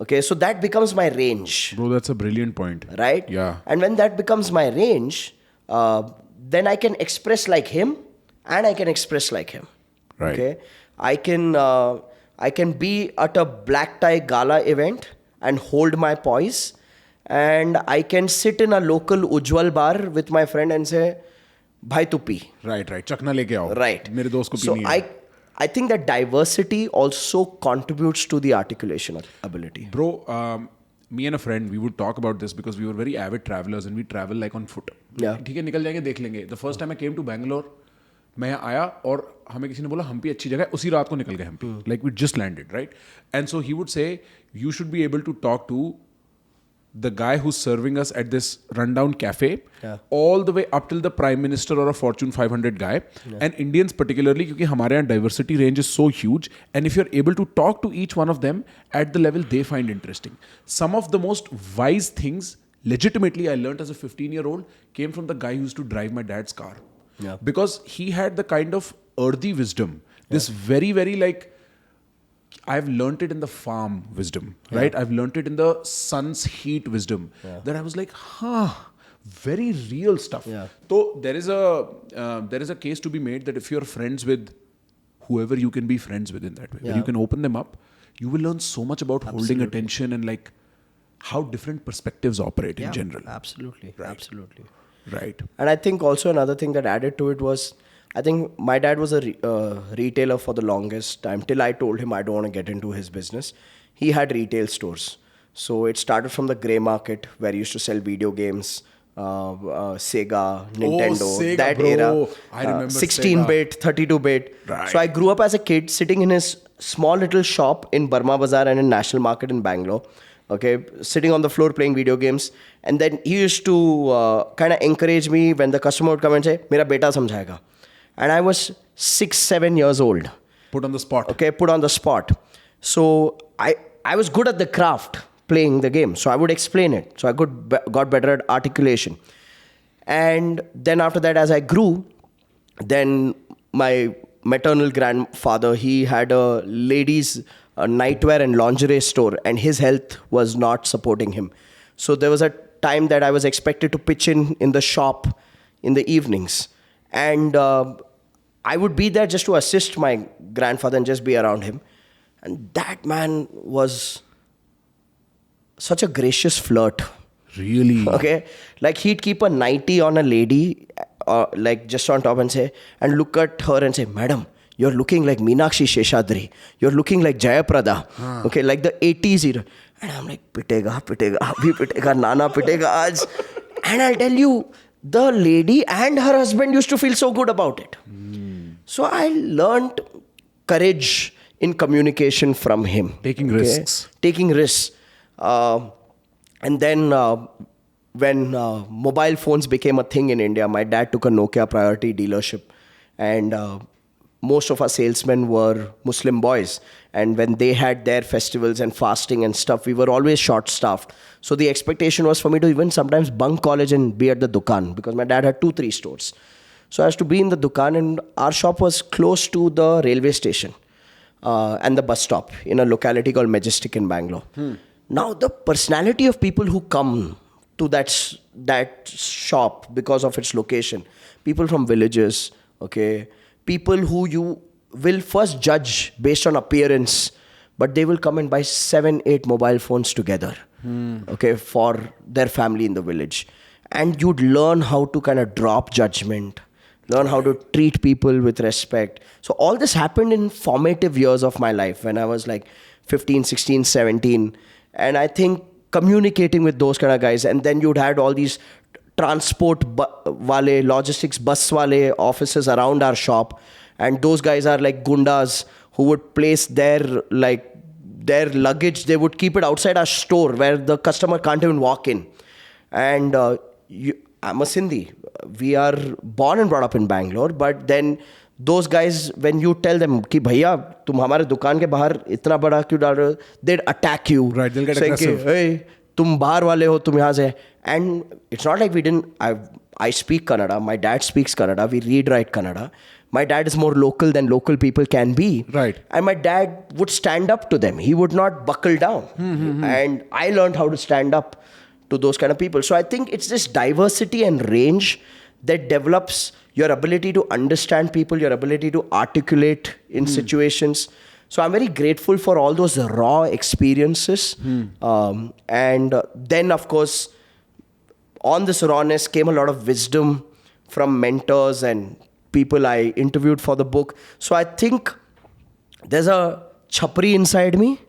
Speaker 2: Okay, so that becomes my range.
Speaker 1: Bro, that's a brilliant point.
Speaker 2: Right?
Speaker 1: Yeah.
Speaker 2: And when that becomes my range, then I can express like him and I can express like him.
Speaker 1: Right.
Speaker 2: Okay? I can be at a black tie gala event and hold my poise, and I can sit in a local Ujjwal bar with my friend and say, "Bhai tu pee."
Speaker 1: Right. Chakna leke aao.
Speaker 2: Right.
Speaker 1: Mere dost ko
Speaker 2: So
Speaker 1: peeni hai.
Speaker 2: I think that diversity also contributes to the articulation ability.
Speaker 1: Bro, me and a friend, we would talk about this because we were very avid travelers and we travel like on foot.
Speaker 2: Yeah.
Speaker 1: ठीक है, निकल जाएंगे, देख लेंगे. The first time I came to Bangalore, मैं यहाँ आया और हमें किसी ने बोला हम्पी अच्छी जगह है, उसी रात को निकल गए Hampi. Like we just landed, right? And so he would say, you should be able to talk to the guy who's serving us at this rundown cafe, all the way up till the prime minister or a Fortune 500 guy, and Indians particularly, क्योंकि हमारे यहाँ diversity range is so huge, and if you're able to talk to each one of them at the level they find interesting. Some of the most wise things, legitimately, I learned as a 15-year-old, came from the guy who used to drive my dad's car.
Speaker 2: Yeah.
Speaker 1: Because he had the kind of earthy wisdom, this very, very like, I've learnt it in the farm wisdom, right? I've learnt it in the sun's heat wisdom. That I was like, very real stuff. So there is a case to be made that if you're friends with whoever you can be friends with in that way, where you can open them up, you will learn so much about holding attention and like how different perspectives operate in general.
Speaker 2: Absolutely.
Speaker 1: Right.
Speaker 2: And I think also another thing that added to it was, I think my dad was a retailer for the longest time, till I told him I don't want to get into his business. He had retail stores. So it started from the grey market where he used to sell video games, Sega, Nintendo,
Speaker 1: Sega,
Speaker 2: that
Speaker 1: bro.
Speaker 2: era.
Speaker 1: I remember
Speaker 2: 16-bit, 32-bit.
Speaker 1: Right.
Speaker 2: So I grew up as a kid sitting in his small little shop in Burma Bazaar and in National Market in Bangalore. Okay, sitting on the floor playing video games. And then he used to kind of encourage me when the customer would come and say, "Mera beta samjhayega." And I was 6-7 years old.
Speaker 1: Put on the spot.
Speaker 2: Okay, put on the spot. So I was good at the craft, playing the game. So I would explain it. So I got better at articulation. And then after that, as I grew, then my maternal grandfather, he had a ladies' nightwear and lingerie store, and his health was not supporting him. So there was a time that I was expected to pitch in the shop in the evenings. And I would be there just to assist my grandfather and just be around him. And that man was such a gracious flirt.
Speaker 1: Really?
Speaker 2: Okay. Like he'd keep a nightie on a lady, like just on top and say, and look at her and say, "Madam, you're looking like Meenakshi Sheshadri. You're looking like Jayaprada." Okay, like the 80s era. And I'm like, pitega, abhi pitega, nana pitega aaj. And I'll tell you, the lady and her husband used to feel so good about it. So I learned courage in communication from him.
Speaker 1: Taking risks.
Speaker 2: Taking risks. And then when mobile phones became a thing in India, my dad took a Nokia Priority dealership. And most of our salesmen were Muslim boys. And when they had their festivals and fasting and stuff, we were always short-staffed. So the expectation was for me to even sometimes bunk college and be at the Dukan, because my dad had 2-3 stores. So I was to be in the Dukan, and our shop was close to the railway station and the bus stop in a locality called Majestic in Bangalore. Now the personality of people who come to that shop because of its location, people from villages, okay, people who you will first judge based on appearance, but they will come and buy 7-8 mobile phones together, okay, for their family in the village. And you'd learn how to kind of drop judgment, learn how to treat people with respect. So all this happened in formative years of my life when I was like 15, 16, 17. And I think communicating with those kind of guys, and then you'd had all these transport wale, logistics bus wale offices around our shop. And those guys are like gundas who would place their luggage, they would keep it outside our store where the customer can't even walk in. And I'm a Sindhi. We are born and brought up in Bangalore, but then those guys, when you tell them कि भैया तुम हमारे दुकान के बाहर इतना बड़ा क्यों डाल रहे हो, they'd attack you.
Speaker 1: Right, they'll get aggressive.
Speaker 2: Hey, तुम बाहर वाले हो, तुम यहाँ से. And it's not like we didn't. I speak Kannada. My dad speaks Kannada. We read, write Kannada. My dad is more local than local people can be.
Speaker 1: Right.
Speaker 2: And my dad would stand up to them. He would not buckle down. And I learned how to stand up to those kind of people. So I think it's this diversity and range that develops your ability to understand people, your ability to articulate in situations. So I'm very grateful for all those raw experiences. And then, of course, on this rawness came a lot of wisdom from mentors and people I interviewed for the book. So I think there's a chapri inside me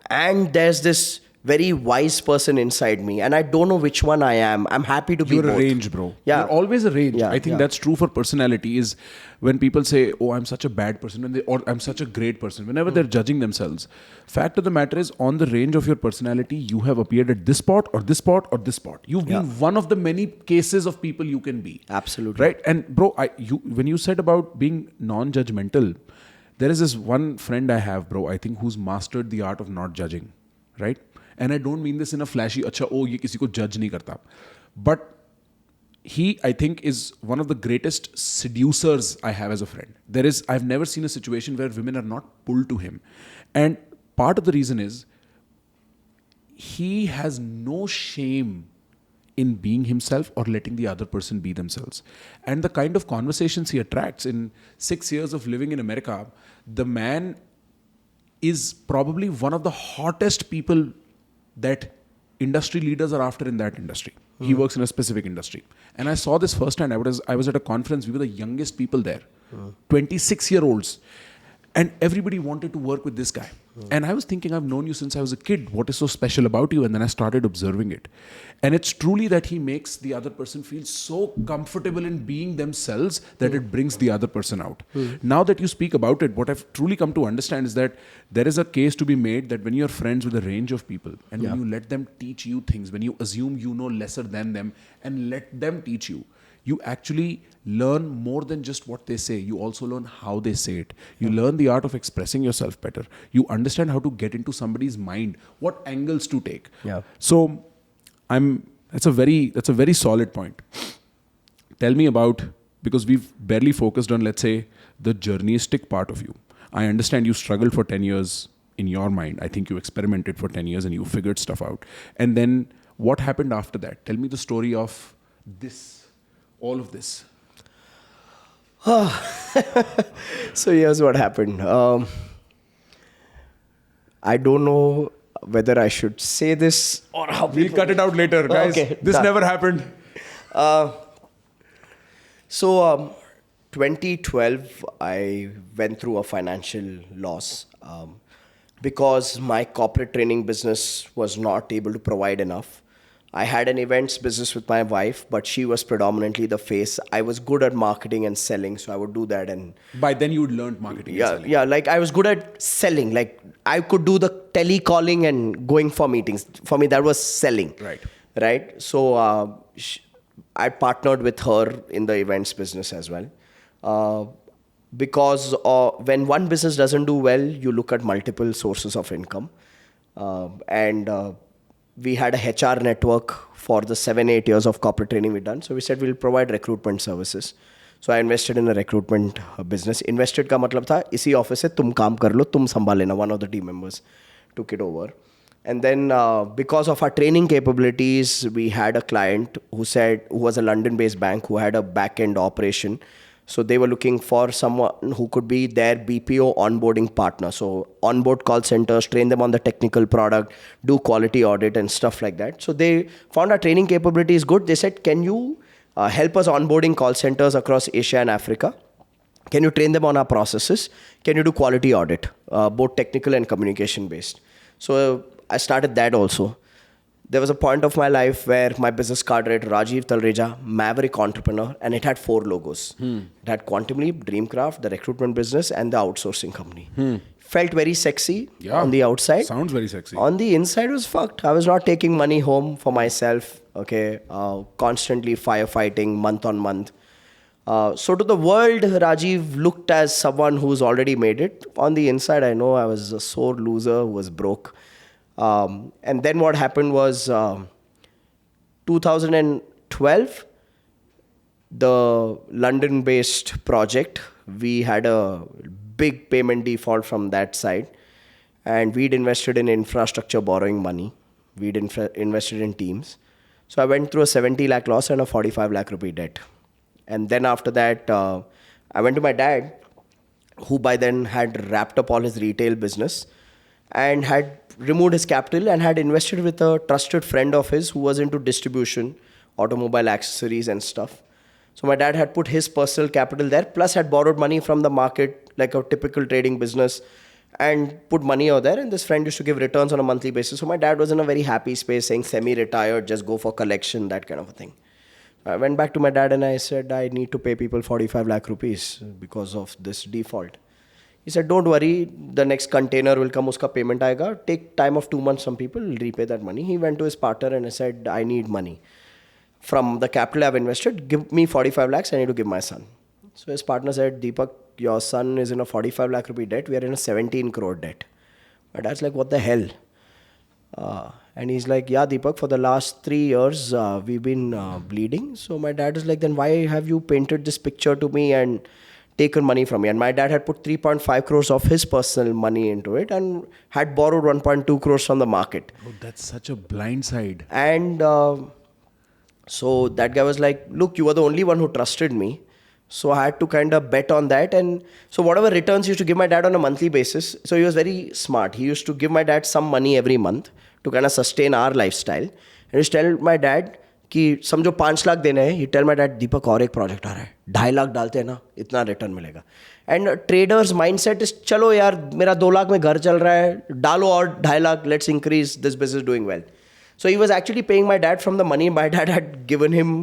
Speaker 2: and there's this very wise person inside me. And I don't know which one I am. I'm happy to be
Speaker 1: You're
Speaker 2: both.
Speaker 1: a range, bro.
Speaker 2: Yeah.
Speaker 1: You're always a range.
Speaker 2: Yeah,
Speaker 1: I think that's true for personality is when people say, oh, I'm such a bad person or I'm such a great person. Whenever they're judging themselves, fact of the matter is on the range of your personality, you have appeared at this spot or this spot or this spot. You've been one of the many cases of people you can be.
Speaker 2: Absolutely.
Speaker 1: Right? And bro, when you said about being non-judgmental, there is this one friend I have, bro, I think who's mastered the art of not judging. Right? And I don't mean this in a flashy, acha, oh, ye kisi ko judge nahi karta. But he, I think, is one of the greatest seducers I have as a friend. I've never seen a situation where women are not pulled to him. And part of the reason is he has no shame in being himself or letting the other person be themselves. And the kind of conversations he attracts in 6 years of living in America, the man is probably one of the hottest people that industry leaders are after in that industry. He works in a specific industry. And I saw this firsthand. I was at a conference. We were the youngest people there, 26-year-olds. And everybody wanted to work with this guy. And I was thinking, I've known you since I was a kid. What is so special about you? And then I started observing it. And it's truly that he makes the other person feel so comfortable in being themselves that it brings the other person out. Now that you speak about it, what I've truly come to understand is that there is a case to be made that when you're friends with a range of people and when you let them teach you things, when you assume you know lesser than them and let them teach you, you actually learn more than just what they say. You also learn how they say it. You learn the art of expressing yourself better. You understand how to get into somebody's mind, what angles to take.
Speaker 2: Yeah.
Speaker 1: So that's a very solid point. Tell me about, because we've barely focused on, let's say, the journeyistic part of you. I understand you struggled for 10 years in your mind. I think you experimented for 10 years and you figured stuff out. And then what happened after that? Tell me the story of all of this.
Speaker 2: So here's what happened. I don't know whether I should say this or how
Speaker 1: We'll cut it out later, guys.
Speaker 2: Okay,
Speaker 1: this
Speaker 2: done.
Speaker 1: never happened.
Speaker 2: So 2012, I went through a financial loss because my corporate training business was not able to provide enough. I had an events business with my wife, but she was predominantly the face. I was good at marketing and selling, so I would do that. And
Speaker 1: By then you'd learned marketing and selling.
Speaker 2: yeah, like I was good at selling. Like I could do the telecalling and going for meetings. For me, that was selling. Right. So I partnered with her in the events business as well. Because when one business doesn't do well, you look at multiple sources of income. We had a HR network for the 7-8 years of corporate training we'd done. So we said we'll provide recruitment services. So I invested in a recruitment business. Invested का मतलब था इसी office से तुम काम कर लो, तुम संभाल लेना. One of the team members took it over. And then because of our training capabilities, we had a client who was a London-based bank who had a back-end operation. So they were looking for someone who could be their BPO onboarding partner. So onboard call centers, train them on the technical product, do quality audit and stuff like that. So they found our training capabilities good. They said, can you help us onboarding call centers across Asia and Africa? Can you train them on our processes? Can you do quality audit, both technical and communication based? So I started that also. There was a point of my life where my business card read Rajiv Talreja, Maverick Entrepreneur, and it had 4 logos. It had Quantum Leap, Dreamcraft, the recruitment business, and the outsourcing company. Felt very sexy on the outside.
Speaker 1: Sounds very sexy.
Speaker 2: On the inside was fucked. I was not taking money home for myself. Okay, constantly firefighting month on month. So to the world, Rajiv looked as someone who's already made it. On the inside, I know I was a sore loser who was broke. And then what happened was 2012, the London-based project we had a big payment default from that side. And we'd invested in infrastructure borrowing money. We'd invested in teams. So I went through a 70 lakh loss and a 45 lakh rupee debt. And then after that, I went to my dad, who by then had wrapped up all his retail business and had removed his capital and had invested with a trusted friend of his who was into distribution, automobile accessories and stuff. So my dad had put his personal capital there, plus had borrowed money from the market, like a typical trading business, and put money over there. And this friend used to give returns on a monthly basis. So my dad was in a very happy space, saying semi-retired, just go for collection, that kind of a thing. I went back to my dad and I said, I need to pay people 45 lakh rupees because of this default. He said, don't worry, the next container will come, uska payment aayega. Take time of 2 months, some people will repay that money. He went to his partner and I said, I need money. From the capital I've invested, give me 45 lakhs, I need to give my son. So his partner said, Deepak, your son is in a 45 lakh rupee debt, we are in a 17 crore debt. My dad's like, what the hell? And he's like, yeah, Deepak, for the last 3 years, we've been bleeding. So my dad is like, then why have you painted this picture to me and taken money from me? And my dad had put 3.5 crores of his personal money into it and had borrowed 1.2 crores from the market.
Speaker 1: Oh, that's such a blind side.
Speaker 2: And so that guy was like, look, you were the only one who trusted me. So I had to kind of bet on that. And so whatever returns he used to give my dad on a monthly basis. So he was very smart. He used to give my dad some money every month to kind of sustain our lifestyle. And he used to tell my dad कि समझो 5 लाख देने हैं. He tell my dad, दीपक और एक project आ रहा है, 2.5 लाख डालते हैं ना, इतना रिटर्न मिलेगा. एंड ट्रेडर्स माइंडसेट इज, चलो यार मेरा 2 लाख में घर चल रहा है, डालो और 2.5 lakh, let's increase this business doing well. So he was actually paying my dad from the money my dad had given him,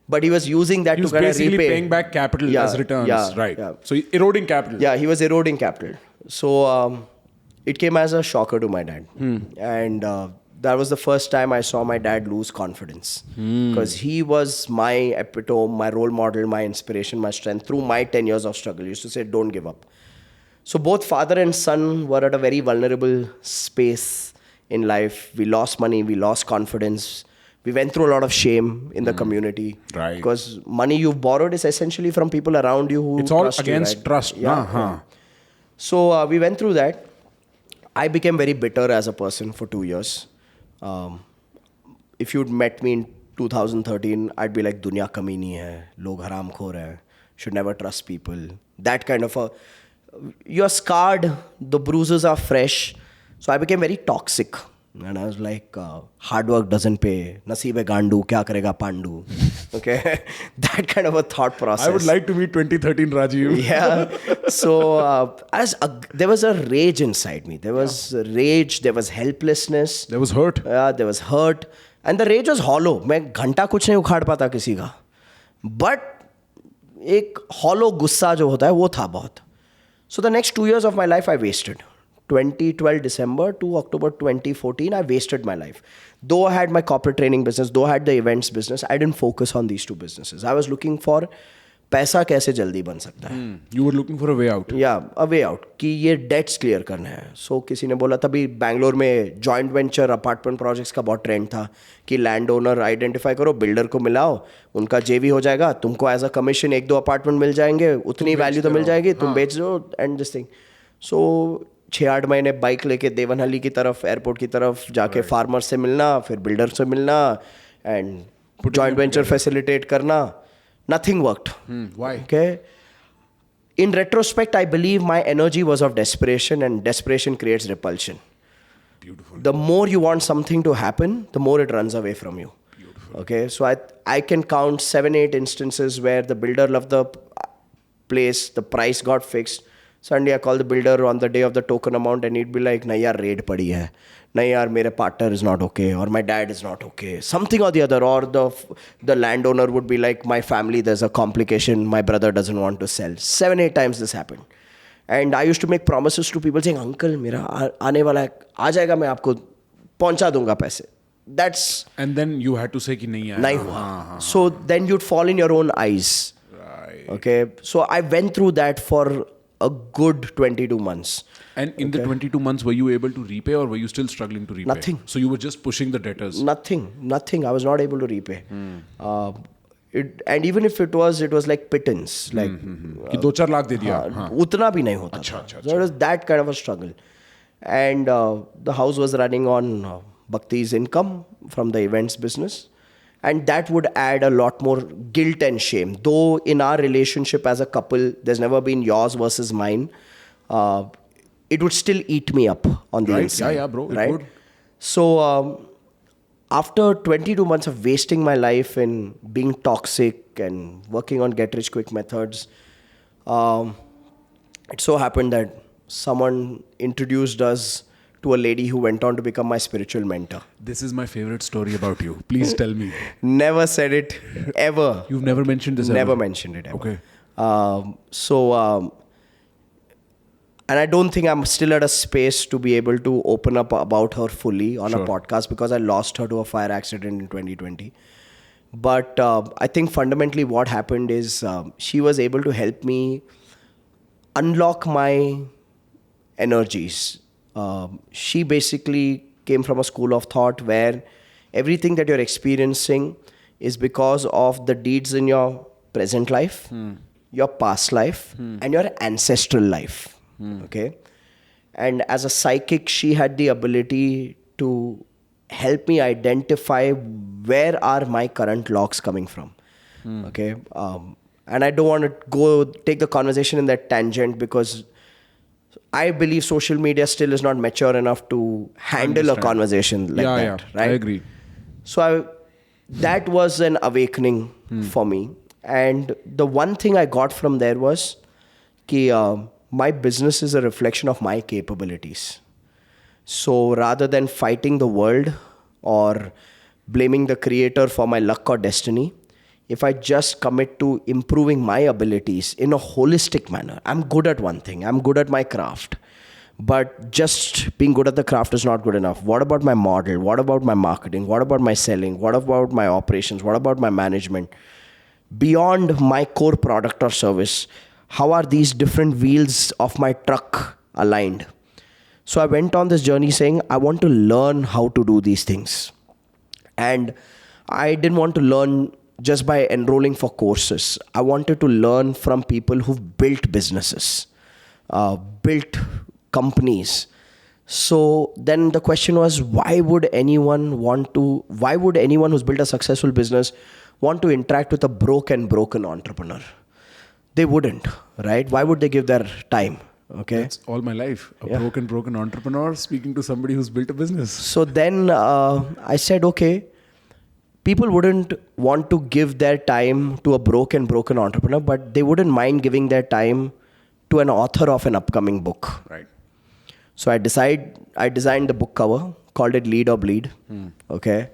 Speaker 2: but he was using that to kind of repay.
Speaker 1: He was basically paying back capital as returns, right? Yeah. So eroding capital.
Speaker 2: Yeah, he was eroding capital. So it came as a shocker to my dad. And that was the first time I saw my dad lose confidence. Because he was my epitome, my role model, my inspiration, my strength through my 10 years of struggle. He used to say, don't give up. So both father and son were at a very vulnerable space in life. We lost money, we lost confidence. We went through a lot of shame in the community.
Speaker 1: Right.
Speaker 2: Because money you've borrowed is essentially from people around you who
Speaker 1: it's all
Speaker 2: trust
Speaker 1: against
Speaker 2: you, right?
Speaker 1: trust.
Speaker 2: Yeah. So we went through that. I became very bitter as a person for 2 years. If you'd met me in 2013, I'd be like, दुनिया कमी नहीं है, लोग हराम खोर है, should never trust people. That kind of a, you're scarred, the bruises are fresh. So I became very toxic. And I was like, hard work doesn't pay. Naseeb hai gandu, kya karega pandu. Okay? That kind of a thought process.
Speaker 1: I would like to meet 2013 Rajiv.
Speaker 2: Yeah. So there was a rage inside me. There was rage, there was helplessness.
Speaker 1: There was hurt.
Speaker 2: Yeah, there was hurt. And the rage was hollow. मैं घंटा कुछ नहीं उखाड़ पाता किसी का. But एक hollow गुस्सा जो होता है वो था बहुत. So the next 2 years of my life I wasted. 2012 December to October 2014, I wasted my life. Though I had my corporate training business, though I had the events business, I didn't focus on these two businesses. I was looking for पैसा कैसे जल्दी बन सकता है.
Speaker 1: You were looking for a way out.
Speaker 2: Yeah, a way out. कि ये debts clear करना है. So किसी ने बोला तभी बैंगलोर में joint venture apartment projects का बहुत trend था कि land owner identify करो, builder को मिलाओ, उनका JV हो जाएगा, तुमको as a commission 1-2 apartment मिल जाएंगे, उतनी value तो मिल जाएगी, तुम बेच दो and this thing. So 6-8 महीने बाइक लेके देवनहली की तरफ, एयरपोर्ट की तरफ जाके फार्मर से मिलना, फिर बिल्डर से मिलना एंड जॉइंट वेंचर फैसिलिटेट करना. Nothing worked.
Speaker 1: Why?
Speaker 2: Okay. In retrospect, I believe my energy was of desperation, and desperation creates repulsion.
Speaker 1: Beautiful.
Speaker 2: The more you want something to happen, the more it runs away from you.
Speaker 1: Beautiful.
Speaker 2: Okay. So I can count 7-8 instances where the builder loved the place, the price got fixed. Sunday I call the builder on the day of the token amount and he'd be like, nahi yaar, raid padi hai. Nahi yaar, mere partner is not okay, or my dad is not okay. Something or the other. Or the landowner would be like, my family, there's a complication, my brother doesn't want to sell. 7-8 times this happened. And I used to make promises to people saying, uncle, mera aane wala hai, aa jayega, main aapko pahuncha dunga paise. That's...
Speaker 1: And then you had to say ki nahi aaya.
Speaker 2: Nahi hua. So then you'd fall in your own eyes.
Speaker 1: Right.
Speaker 2: Okay. So I went through that for a good 22 months.
Speaker 1: And in the 22 months, were you able to repay or were you still struggling to repay?
Speaker 2: Nothing.
Speaker 1: So you were just pushing the debtors?
Speaker 2: Nothing. I was not able to repay. And even if it was like pittance, like
Speaker 1: कि 2-4 लाख दे दिया.
Speaker 2: उतना भी नहीं होता. So it was that kind of a struggle. And the house was running on Bhakti's income from the events business. And that would add a lot more guilt and shame. Though in our relationship as a couple, there's never been yours versus mine. It would still eat me up on the inside.
Speaker 1: Yeah, bro.
Speaker 2: Right?
Speaker 1: It would.
Speaker 2: So after 22 months of wasting my life in being toxic and working on get-rich-quick methods, it so happened that someone introduced us to a lady who went on to become my spiritual mentor.
Speaker 1: This is my favorite story about you. Please tell me.
Speaker 2: Never said it ever.
Speaker 1: You've never mentioned this ever?
Speaker 2: Never mentioned it ever.
Speaker 1: Okay.
Speaker 2: And I don't think I'm still at a space to be able to open up about her fully on a podcast because I lost her to a fire accident in 2020. But I think fundamentally what happened is she was able to help me unlock my energies. She basically came from a school of thought where everything that you're experiencing is because of the deeds in your present life, your past life, and your ancestral life. Okay. And as a psychic, she had the ability to help me identify where are my current locks coming from. Okay. And I don't want to take the conversation in that tangent because I believe social media still is not mature enough to handle a conversation like that.
Speaker 1: Yeah,
Speaker 2: right?
Speaker 1: I agree.
Speaker 2: So that was an awakening for me. And the one thing I got from there was that my business is a reflection of my capabilities. So rather than fighting the world or blaming the creator for my luck or destiny, if I just commit to improving my abilities in a holistic manner, I'm good at one thing, I'm good at my craft. But just being good at the craft is not good enough. What about my model? What about my marketing? What about my selling? What about my operations? What about my management? Beyond my core product or service, how are these different wheels of my truck aligned? So I went on this journey saying, I want to learn how to do these things. And I didn't want to learn just by enrolling for courses. I wanted to learn from people who've built businesses, built companies. So then the question was, why would anyone who's built a successful business want to interact with a broken entrepreneur? They wouldn't, right? Why would they give their time? Okay.
Speaker 1: That's all my life. A broken entrepreneur speaking to somebody who's built a business.
Speaker 2: So then I said, okay, people wouldn't want to give their time to a broken entrepreneur, but they wouldn't mind giving their time to an author of an upcoming book.
Speaker 1: Right.
Speaker 2: So I designed the book cover, called it Lead or Bleed. Okay.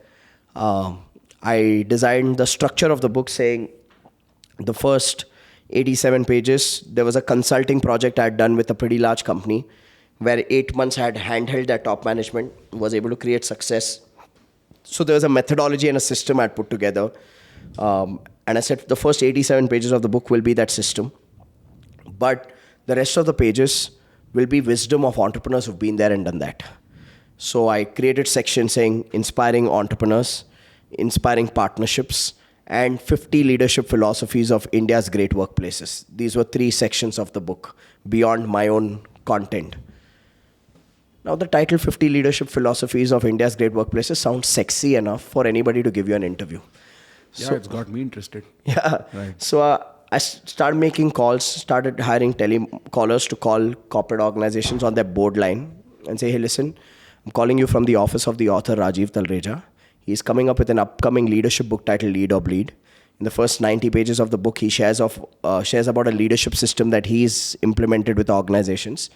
Speaker 2: I designed the structure of the book saying the first 87 pages, there was a consulting project I had done with a pretty large company where 8 months I had handheld their top management, was able to create success. So there was a methodology and a system I had put together. And I said the first 87 pages of the book will be that system. But the rest of the pages will be wisdom of entrepreneurs who've been there and done that. So I created sections saying inspiring entrepreneurs, inspiring partnerships, and 50 leadership philosophies of India's great workplaces. These were 3 sections of the book beyond my own content. Now the title 50 leadership philosophies of India's great workplaces sounds sexy enough for anybody to give you an interview.
Speaker 1: Yeah,
Speaker 2: So-
Speaker 1: it's got me interested.
Speaker 2: Yeah.
Speaker 1: Right.
Speaker 2: So I started making calls, started hiring telecallers to call corporate organizations on their board line and say, hey, listen, I'm calling you from the office of the author Rajiv Talreja. He's coming up with an upcoming leadership book titled Lead or Bleed. In the first 90 pages of the book, he shares about a leadership system that he's implemented with organizations.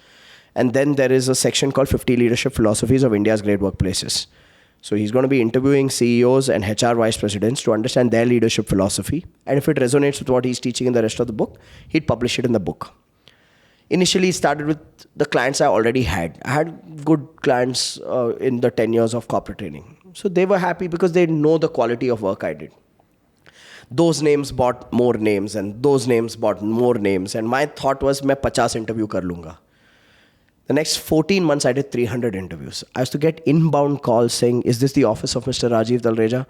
Speaker 2: And then there is a section called 50 Leadership Philosophies of India's Great Workplaces. So he's going to be interviewing CEOs and HR vice presidents to understand their leadership philosophy. And if it resonates with what he's teaching in the rest of the book, he'd publish it in the book. Initially, it started with the clients I already had. I had good clients in the 10 years of corporate training. So they were happy because they know the quality of work I did. Those names bought more names and those names bought more names. And my thought was, मैं 50 interview कर लूँगा. The next 14 months, I did 300 interviews. I used to get inbound calls saying, is this the office of Mr. Rajiv Talreja?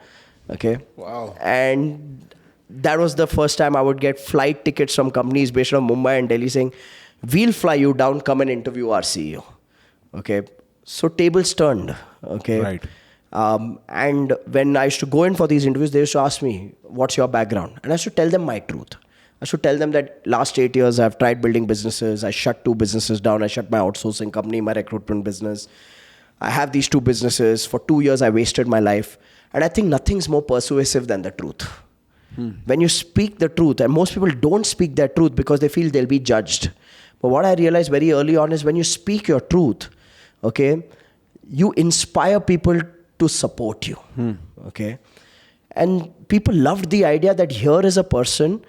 Speaker 2: Okay.
Speaker 1: Wow.
Speaker 2: And that was the first time I would get flight tickets from companies based on Mumbai and Delhi saying, we'll fly you down, come and interview our CEO. Okay. So tables turned. Okay.
Speaker 1: Right.
Speaker 2: And when I used to go in for these interviews, they used to ask me, what's your background? And I used to tell them my truth. I should tell them that last 8 years I've tried building businesses. I shut 2 businesses down. I shut my outsourcing company, my recruitment business. I have these 2 businesses. For 2 years I wasted my life. And I think nothing's more persuasive than the truth. When you speak the truth, and most people don't speak their truth because they feel they'll be judged. But what I realized very early on is when you speak your truth, okay, you inspire people to support you. Okay. And people loved the idea that here is a person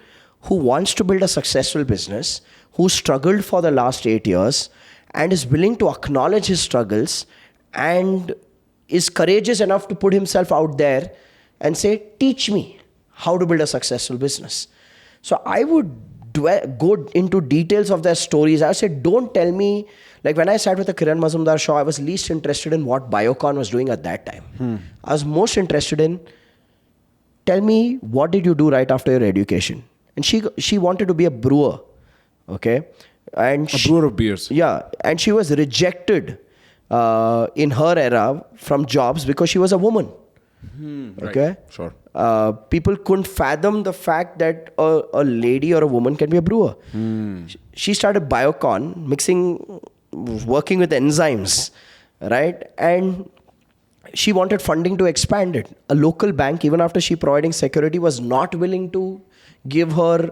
Speaker 2: who wants to build a successful business, who struggled for the last 8 years and is willing to acknowledge his struggles and is courageous enough to put himself out there and say, teach me how to build a successful business. So I would go into details of their stories. I said, don't tell me, like when I sat with the Kiran Mazumdar show, I was least interested in what Biocon was doing at that time. I was most interested in, tell me, what did you do right after your education? And she wanted to be a brewer, okay? And
Speaker 1: a brewer of beers.
Speaker 2: Yeah, and she was rejected in her era from jobs because she was a woman. Okay?
Speaker 1: Right. Sure.
Speaker 2: People couldn't fathom the fact that a lady or a woman can be a brewer. She started Biocon, working with enzymes, right? And she wanted funding to expand it. A local bank, even after she providing security, was not willing to give her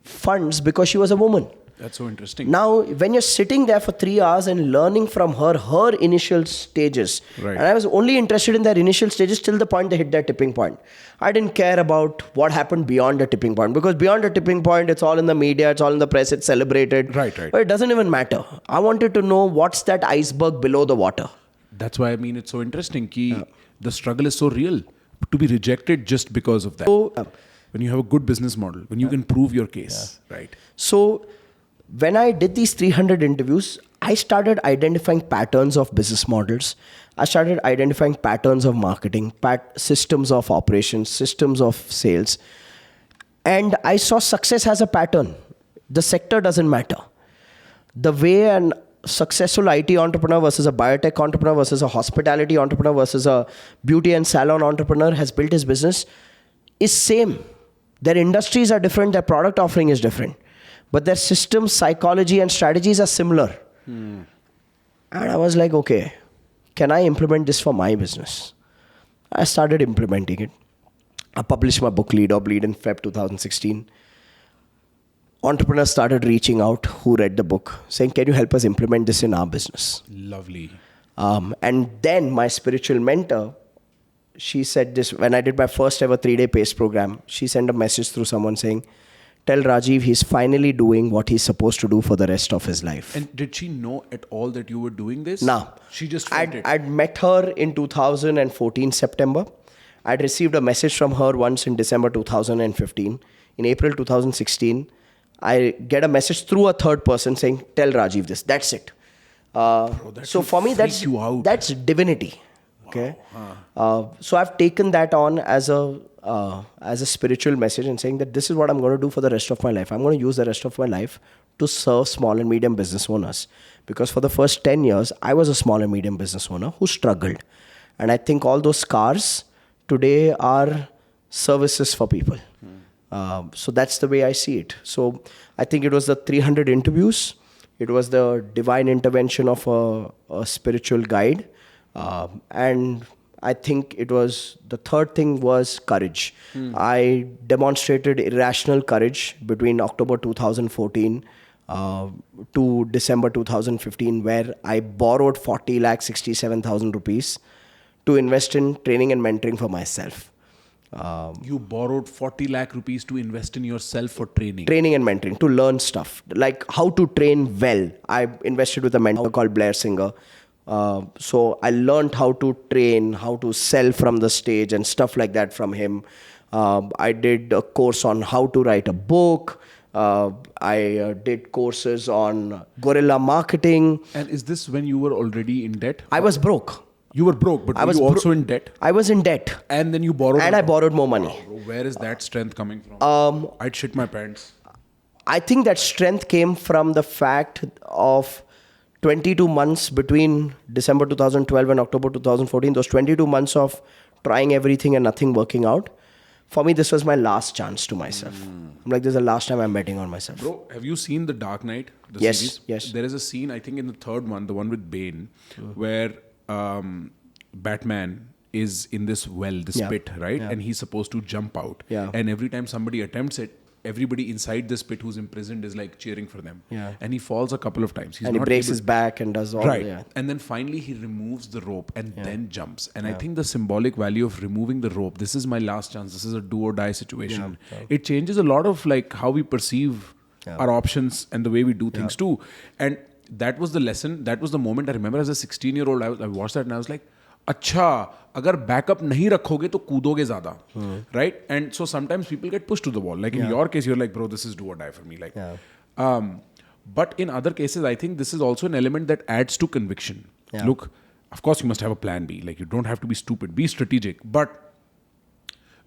Speaker 2: funds because she was a woman.
Speaker 1: That's so interesting.
Speaker 2: Now, when you're sitting there for 3 hours and learning from her initial stages,
Speaker 1: right.
Speaker 2: And I was only interested in their initial stages till the point they hit their tipping point. I didn't care about what happened beyond the tipping point, because beyond the tipping point, it's all in the media, it's all in the press, it's celebrated.
Speaker 1: Right.
Speaker 2: But it doesn't even matter. I wanted to know what's that iceberg below the water.
Speaker 1: That's why I mean it's so interesting. The struggle is so real to be rejected just because of that.
Speaker 2: So,
Speaker 1: when you have a good business model, when you can prove your case, right?
Speaker 2: So, when I did these 300 interviews, I started identifying patterns of business models. I started identifying patterns of marketing, systems of operations, systems of sales. And I saw success as a pattern. The sector doesn't matter. The way an successful IT entrepreneur versus a biotech entrepreneur versus a hospitality entrepreneur versus a beauty and salon entrepreneur has built his business is same. Their industries are different, their product offering is different. But their systems, psychology, and strategies are similar. And I was like, okay, can I implement this for my business? I started implementing it. I published my book, Lead or Bleed, in Feb 2016. Entrepreneurs started reaching out who read the book, saying, can you help us implement this in our business?
Speaker 1: Lovely.
Speaker 2: And then my spiritual mentor, she said this, when I did my first ever 3-day PACE program, she sent a message through someone saying, tell Rajiv he's finally doing what he's supposed to do for the rest of his life.
Speaker 1: And did she know at all that you were doing this?
Speaker 2: No.
Speaker 1: She just felt it.
Speaker 2: I'd met her in 2014, September. I'd received a message from her once in December 2015. In April 2016, I get a message through a third person saying, tell Rajiv this. That's it. So for me, that's divinity. Okay. Wow. So I've taken that on as a spiritual message and saying that this is what I'm going to do for the rest of my life. I'm going to use the rest of my life to serve small and medium business owners. Because for the first 10 years, I was a small and medium business owner who struggled. And I think all those scars today are services for people. So that's the way I see it. So I think it was the 300 interviews. It was the divine intervention of a spiritual guide. And I think it was, the third thing was courage. I demonstrated irrational courage between October 2014 to December 2015, where I borrowed 40,67,000 rupees to invest in training and mentoring for myself.
Speaker 1: You borrowed 40 lakh rupees to invest in yourself for training.
Speaker 2: Training and mentoring, to learn stuff, like how to train well. I invested with a mentor called Blair Singer. So I learned how to train, how to sell from the stage and stuff like that from him. I did a course on how to write a book. I did courses on guerrilla marketing.
Speaker 1: And is this when you were already in debt?
Speaker 2: I was broke.
Speaker 1: You were broke, but
Speaker 2: I
Speaker 1: were
Speaker 2: was
Speaker 1: you also in debt?
Speaker 2: I was in debt.
Speaker 1: And then you borrowed.
Speaker 2: And I borrowed more money.
Speaker 1: Bro, where is that strength coming from? I'd shit my pants.
Speaker 2: I think that strength came from the fact of 22 months between December 2012 and October 2014. Those 22 months of trying everything and nothing working out. For me, this was my last chance to myself. I'm like, this is the last time I'm betting on myself.
Speaker 1: Bro, have you seen The Dark Knight? The
Speaker 2: Yes,
Speaker 1: series?
Speaker 2: yes.
Speaker 1: There is a scene, I think in the third one, the one with Bane, where Batman is in this well, this pit, right?
Speaker 2: Yeah.
Speaker 1: And he's supposed to jump out.
Speaker 2: Yeah.
Speaker 1: And every time somebody attempts it, everybody inside this pit who's imprisoned is like cheering for them.
Speaker 2: Yeah.
Speaker 1: And he falls a couple of times. He's
Speaker 2: And he
Speaker 1: not
Speaker 2: breaks
Speaker 1: able-
Speaker 2: his back and does all
Speaker 1: Right.
Speaker 2: Yeah.
Speaker 1: And then finally he removes the rope and then jumps. And I think the symbolic value of removing the rope, this is my last chance, this is a do or die situation. It changes a lot of like how we perceive our options and the way we do things too. And that was the lesson, that was the moment I remember as a 16-year-old, I watched that and I was like, अच्छा अगर backup नहीं रखोगे तो कूदोगे ज़्यादा, right? And so sometimes people get pushed to the wall. Like in your case, you're like, bro, this is do or die for me. Like, but in other cases, I think this is also an element that adds to conviction.
Speaker 2: Yeah.
Speaker 1: Look, of course, you must have a plan B. Like you don't have to be stupid, be strategic. But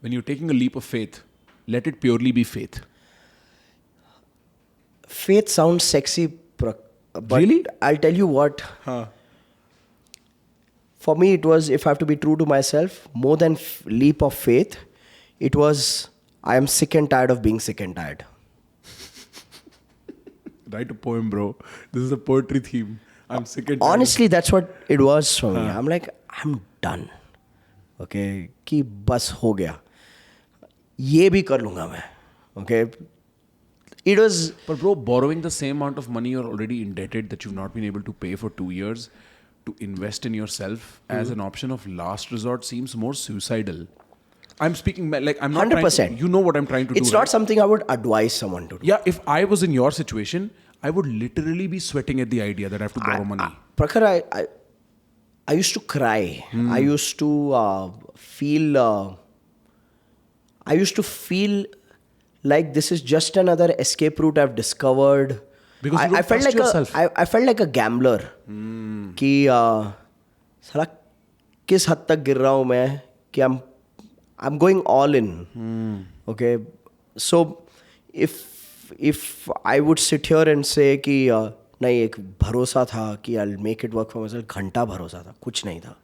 Speaker 1: when you're taking a leap of faith, let it purely be faith.
Speaker 2: Faith sounds sexy, but
Speaker 1: Really?
Speaker 2: I'll tell you what. For me, it was, if I have to be true to myself, more than leap of faith, it was, I am sick and tired of being sick and tired.
Speaker 1: Write a poem, bro. This is a poetry theme. I'm sick and tired.
Speaker 2: Honestly, that's what it was for me. I'm like, I'm done. Okay, कि बस हो गया. ये भी कर लूँगा मैं. Okay. It was...
Speaker 1: But bro, borrowing the same amount of money you're already indebted that you've not been able to pay for 2 years to invest in yourself as an option of last resort seems more suicidal. I'm speaking like I'm not
Speaker 2: 100%.
Speaker 1: trying to, you know what I'm trying to do.
Speaker 2: It's not
Speaker 1: right?
Speaker 2: something I would advise someone to do.
Speaker 1: Yeah, if I was in your situation, I would literally be sweating at the idea that I have to borrow money.
Speaker 2: Prakhar, I used to cry. I used to feel... I used to feel like this is just another escape route I've discovered.
Speaker 1: Because you don't
Speaker 2: I felt
Speaker 1: trust
Speaker 2: like
Speaker 1: yourself.
Speaker 2: I felt like a gambler. कि साला किस हद तक गिर रहा हूँ मैं कि I'm going all in. Okay, so if I would sit here and say कि नहीं एक भरोसा था कि I'll make it work for myself, घंटा भरोसा था, कुछ नहीं था.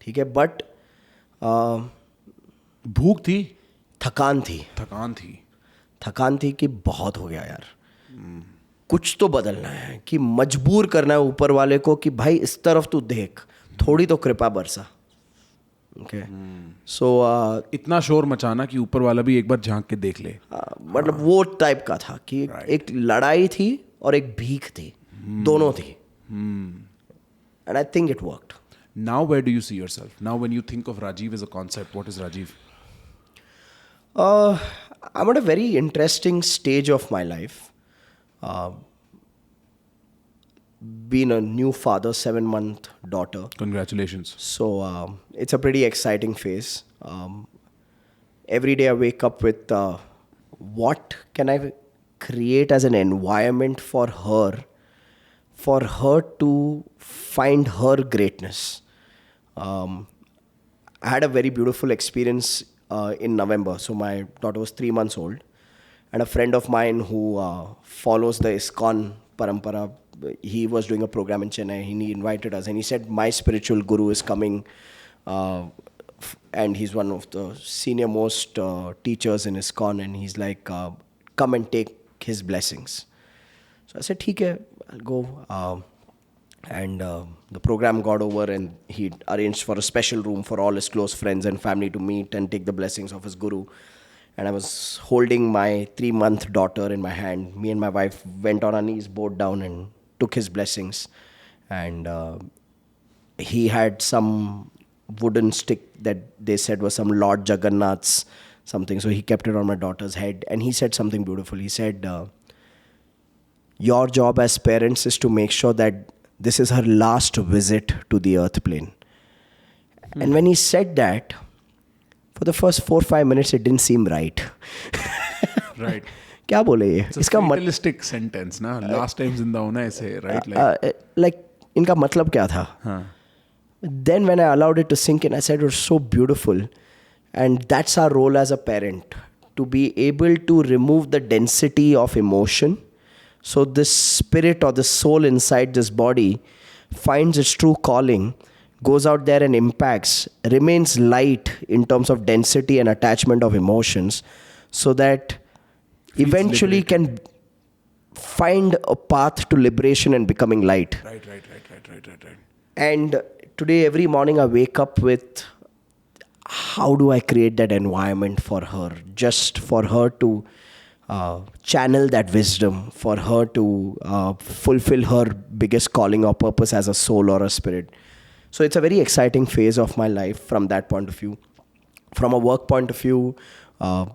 Speaker 2: ठीक है, but
Speaker 1: भूख थी,
Speaker 2: थकान थी. थकान थी कि बहुत हो गया यार. कुछ तो बदलना है, कि मजबूर करना है ऊपर वाले को कि भाई इस तरफ तू देख, थोड़ी तो कृपा बरसा. ओके, सो
Speaker 1: इतना शोर मचाना कि ऊपर वाला भी एक बार झांक के देख ले.
Speaker 2: मतलब वो टाइप का था कि एक लड़ाई थी और एक भीख थी, दोनों थी. And I think it worked.
Speaker 1: Now where do you see yourself? Now when you think of Rajiv as a concept, what is Rajiv?
Speaker 2: I'm at a very interesting stage of my life. Being a new father, 7-month daughter.
Speaker 1: Congratulations.
Speaker 2: So it's a pretty exciting phase. Every day I wake up with what can I create as an environment for her to find her greatness. I had a very beautiful experience in November. So my daughter was 3 months old. And a friend of mine who follows the ISKCON Parampara, he was doing a program in Chennai. He invited us and he said, my spiritual guru is coming. And he's one of the senior most teachers in ISKCON. And he's like, come and take his blessings. So I said, "ठीक है, I'll go." And the program got over and he arranged for a special room for all his close friends and family to meet and take the blessings of his guru. And I was holding my 3-month daughter in my hand. Me and my wife went on our knees, bowed down and took his blessings. And he had some wooden stick that they said was some Lord Jagannath's something. So he kept it on my daughter's head. And he said something beautiful. He said, your job as parents is to make sure that this is her last visit to the earth plane. And when he said that, for the first 4-5 minutes, it didn't seem right.
Speaker 1: Right.
Speaker 2: क्या बोले ये?
Speaker 1: It's a fatalistic sentence, na? Last time जिंदा होना ऐसे, right?
Speaker 2: Like इनका मतलब क्या था? then when I allowed it to sink in, I said, it was so beautiful. And that's our role as a parent, to be able to remove the density of emotion. So this spirit or the soul inside this body finds its true calling, goes out there and impacts, remains light in terms of density and attachment of emotions, so that eventually can find a path to liberation and becoming light.
Speaker 1: Right.
Speaker 2: And today, every morning I wake up with, how do I create that environment for her? Just for her to channel that wisdom, for her to fulfill her biggest calling or purpose as a soul or a spirit. So it's a very exciting phase of my life from that point of view. From a work point of view, I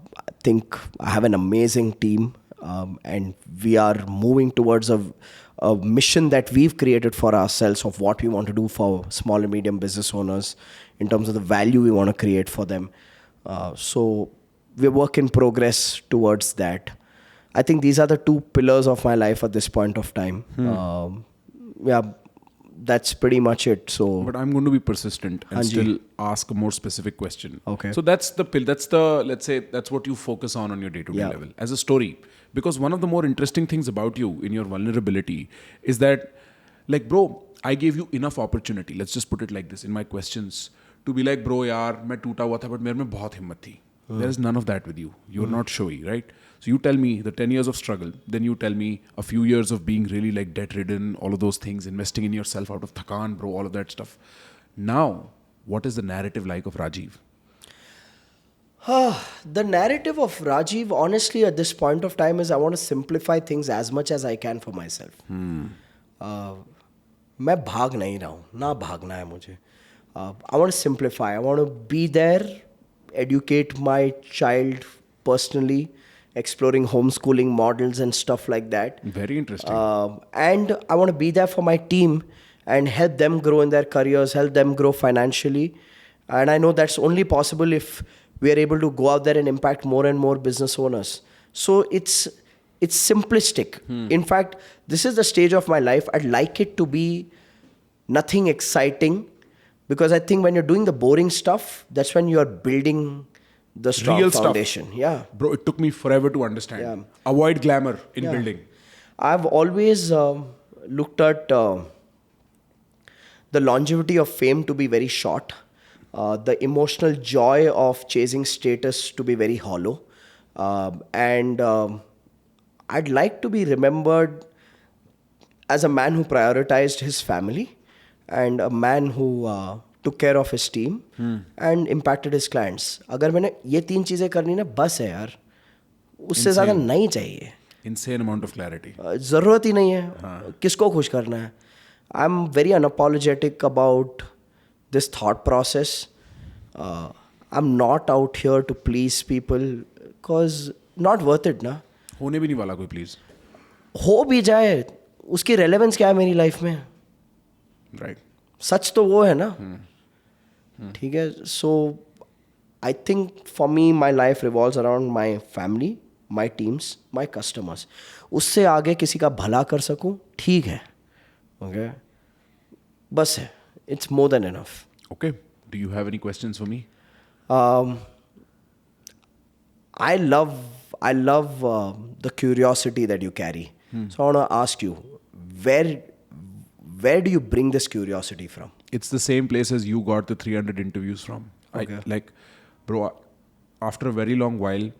Speaker 2: think I have an amazing team, and we are moving towards a mission that we've created for ourselves of what we want to do for small and medium business owners in terms of the value we want to create for them. So we're work in progress towards that. I think these are the two pillars of my life at this point of time. That's pretty much it. So,
Speaker 1: but I'm going to be persistent and still ask a more specific question.
Speaker 2: Okay.
Speaker 1: So that's let's say that's what you focus on your day-to-day level as a story. Because one of the more interesting things about you in your vulnerability is that, like, bro, I gave you enough opportunity. Let's just put it like this in my questions to be like, bro, yaar, मैं टूटा हुआ था, but मेरे में बहुत हिम्मत थी. There is none of that with you. You're not showy, right? So you tell me the 10 years of struggle, then you tell me a few years of being really like debt-ridden, all of those things, investing in yourself out of thakan, bro, all of that stuff. Now, what is the narrative like of Rajiv?
Speaker 2: The narrative of Rajiv, honestly, at this point of time is I want to simplify things as much as I can for myself. मैं भाग नहीं रहा हूँ, ना भागना है मुझे. I want to simplify. I want to be there, educate my child personally, exploring homeschooling models and stuff like that.
Speaker 1: Very interesting.
Speaker 2: And I want to be there for my team and help them grow in their careers, help them grow financially. And I know that's only possible if we are able to go out there and impact more and more business owners. So it's simplistic. In fact, this is the stage of my life. I'd like it to be nothing exciting, because I think when you're doing the boring stuff, that's when you're building the strong
Speaker 1: real
Speaker 2: foundation.
Speaker 1: Stuff.
Speaker 2: Yeah.
Speaker 1: Bro, it took me forever to understand.
Speaker 2: Yeah.
Speaker 1: Avoid glamour in building.
Speaker 2: I've always looked at the longevity of fame to be very short, the emotional joy of chasing status to be very hollow. And I'd like to be remembered as a man who prioritized his family and a man who took care of his team and impacted his clients. अगर मैंने ये तीन चीज़ें करनी ना, बस है यार, उससे ज़्यादा नहीं चाहिए.
Speaker 1: Insane amount of clarity.
Speaker 2: ज़रूरत ही नहीं है. किसको खुश करना है? I'm very unapologetic about this thought process. I'm not out here to please people, because not worth it ना.
Speaker 1: होने भी नहीं वाला कोई, please.
Speaker 2: हो भी जाए, उसकी relevance क्या है मेरी लाइफ में?
Speaker 1: Right.
Speaker 2: सच तो वो है ना. ठीक है. So I think for me my life revolves around my family, my teams, my customers. उससे आगे किसी का भला कर सकूं, ठीक है. Okay. बस है. It's more than enough.
Speaker 1: Okay. Do you have any questions for me?
Speaker 2: I love the curiosity that you carry. So I want to ask you, where do you bring this curiosity from?
Speaker 1: It's the same place as you got the 300 interviews from.
Speaker 2: Okay.
Speaker 1: Bro, after a very long while,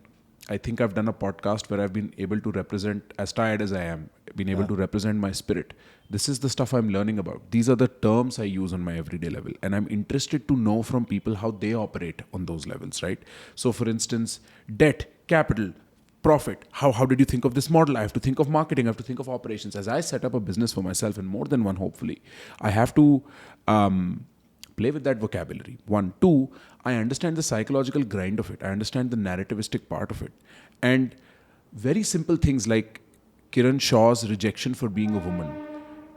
Speaker 1: I think I've done a podcast where I've been able to represent, as tired as I am, been able to represent my spirit. This is the stuff I'm learning about. These are the terms I use on my everyday level. And I'm interested to know from people how they operate on those levels, right? So for instance, debt, capital, profit. How did you think of this model? I have to think of marketing. I have to think of operations. As I set up a business for myself, and more than one, hopefully, I have to play with that vocabulary. 1. 2, I understand the psychological grind of it. I understand the narrativistic part of it. And very simple things like Kiran Shaw's rejection for being a woman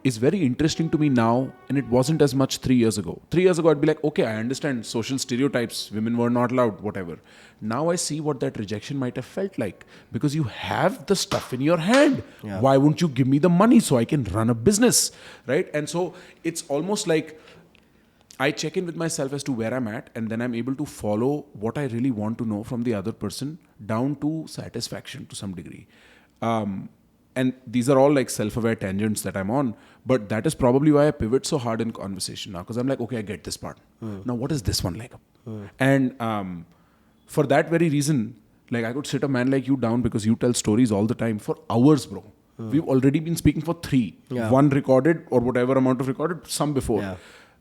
Speaker 1: is very interesting to me now, and it wasn't as much 3 years ago. 3 years ago, I'd be like, okay, I understand social stereotypes, women were not allowed, whatever. Now I see what that rejection might have felt like, because you have the stuff in your hand. Yeah. Why won't you give me the money so I can run a business, right? And so it's almost like I check in with myself as to where I'm at, and then I'm able to follow what I really want to know from the other person down to satisfaction to some degree. And these are all like self-aware tangents that I'm on, but that is probably why I pivot so hard in conversation now, because I'm like, okay, I get this part. Now, what is this one like? And for that very reason, like I could sit a man like you down because you tell stories all the time for hours, bro. We've already been speaking for 3.
Speaker 2: Yeah.
Speaker 1: 1 recorded or whatever amount of recorded, some before.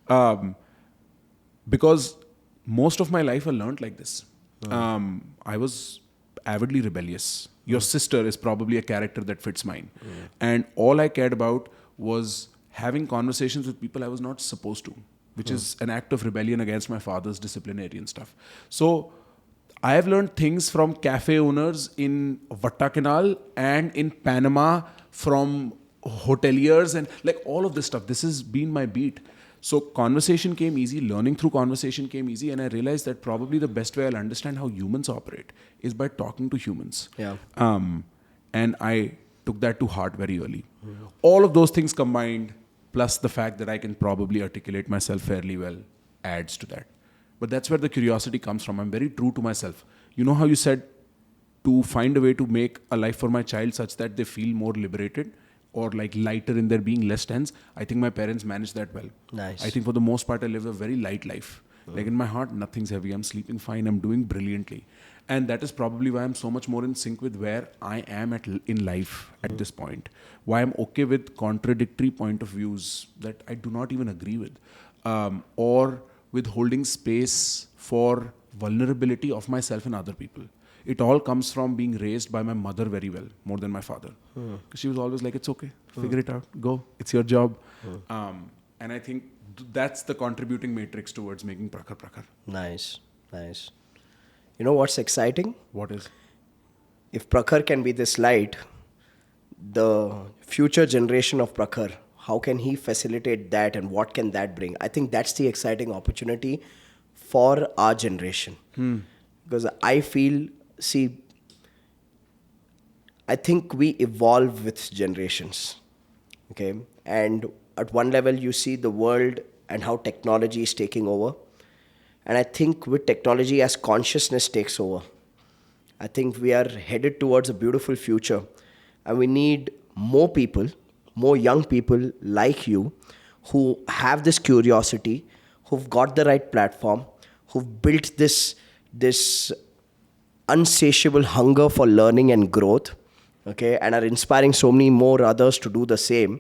Speaker 2: Yeah.
Speaker 1: Because most of my life I learned like this. I was avidly rebellious. Your sister is probably a character that fits mine. And all I cared about was having conversations with people I was not supposed to, which is an act of rebellion against my father's disciplinarian stuff. So I have learned things from cafe owners in Vattakanal and in Panama from hoteliers and like all of this stuff. This has been my beat. So conversation came easy, learning through conversation came easy, and I realized that probably the best way I'll understand how humans operate is by talking to humans.
Speaker 2: Yeah.
Speaker 1: And I took that to heart very early. All of those things combined, plus the fact that I can probably articulate myself fairly well, adds to that. But that's where the curiosity comes from. I'm very true to myself. You know how you said to find a way to make a life for my child such that they feel more liberated or like lighter in their being, less tense? I think my parents managed that well.
Speaker 2: Nice.
Speaker 1: I think for the most part, I live a very light life. Like in my heart, nothing's heavy. I'm sleeping fine. I'm doing brilliantly. And that is probably why I'm so much more in sync with where I am in life at this point. Why I'm okay with contradictory point of views that I do not even agree with. Or with holding space for vulnerability of myself and other people. It all comes from being raised by my mother very well, more than my father. Because she was always like, it's okay, figure it out, go, it's your job. And I think that's the contributing matrix towards making Prakhar.
Speaker 2: Nice. You know what's exciting?
Speaker 1: What is?
Speaker 2: If Prakhar can be this light, the future generation of Prakhar, how can he facilitate that and what can that bring? I think that's the exciting opportunity for our generation. Because I feel, I think we evolve with generations. Okay. And at one level, you see the world and how technology is taking over. And I think with technology, as consciousness takes over, I think we are headed towards a beautiful future. And we need more people, more young people like you who have this curiosity, who've got the right platform, who've built this unsatiable hunger for learning and growth, okay, and are inspiring so many more others to do the same,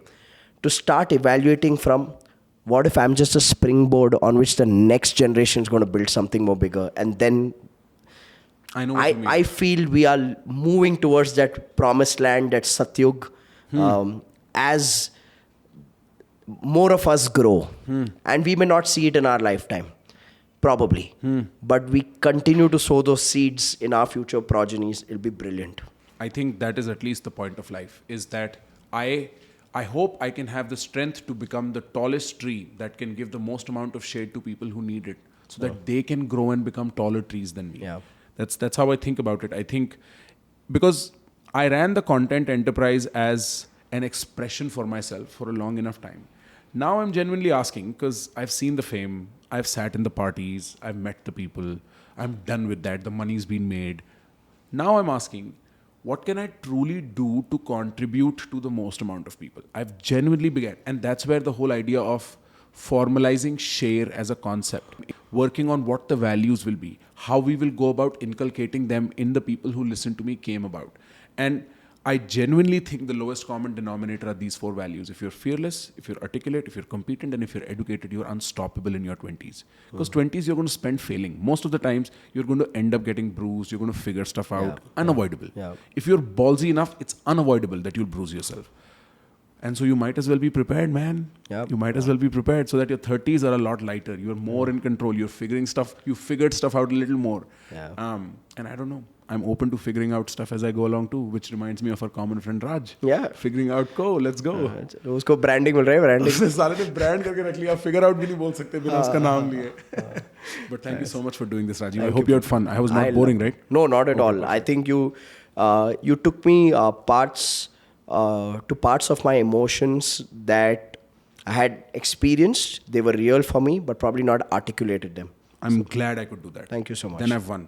Speaker 2: to start evaluating from what if I'm just a springboard on which the next generation is going to build something more bigger. And then
Speaker 1: I know what you mean.
Speaker 2: I feel we are moving towards that promised land, that Satyug, as more of us grow. And we may not see it in our lifetime, probably. But we continue to sow those seeds in our future progenies. It'll be brilliant.
Speaker 1: I think that is at least the point of life, is that I hope I can have the strength to become the tallest tree that can give the most amount of shade to people who need it, so that they can grow and become taller trees than me.
Speaker 2: Yeah.
Speaker 1: That's how I think about it. I think because I ran the content enterprise as an expression for myself for a long enough time. Now I'm genuinely asking, because I've seen the fame, I've sat in the parties, I've met the people, I'm done with that, the money's been made. Now I'm asking, what can I truly do to contribute to the most amount of people? I've genuinely began, and that's where the whole idea of formalizing share as a concept, working on what the values will be, how we will go about inculcating them in the people who listen to me came about. And I genuinely think the lowest common denominator are these 4 values. If you're fearless, if you're articulate, if you're competent, and if you're educated, you're unstoppable in your 20s. Because 20s, you're going to spend failing. Most of the times, you're going to end up getting bruised. You're going to figure stuff out. Unavoidable.
Speaker 2: Yeah.
Speaker 1: If you're ballsy enough, it's unavoidable that you'll bruise yourself. And so you might as well be prepared, man.
Speaker 2: Yep.
Speaker 1: You might as well be prepared so that your 30s are a lot lighter. You're more in control. You're figuring stuff. You figured stuff out a little more.
Speaker 2: Yeah.
Speaker 1: And I don't know. I'm open to figuring out stuff as I go along too, which reminds me of our common friend Raj.
Speaker 2: Yeah.
Speaker 1: Figuring out let's go.
Speaker 2: उसको branding मिल रहा है, branding.
Speaker 1: उसने साले ने brand करके रख लिया. Figure out भी नहीं बोल सकते बिना उसका नाम लिए. But thank you so much for doing this, Rajiv. I hope you had fun. I was not boring, right?
Speaker 2: No, not at all. I think you took me parts of my emotions that I had experienced, they were real for me, but probably not articulated them.
Speaker 1: I'm glad I could do that.
Speaker 2: Thank you so much.
Speaker 1: Then I've won.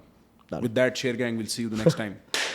Speaker 2: Done.
Speaker 1: With that, Share Gang, we'll see you the next time.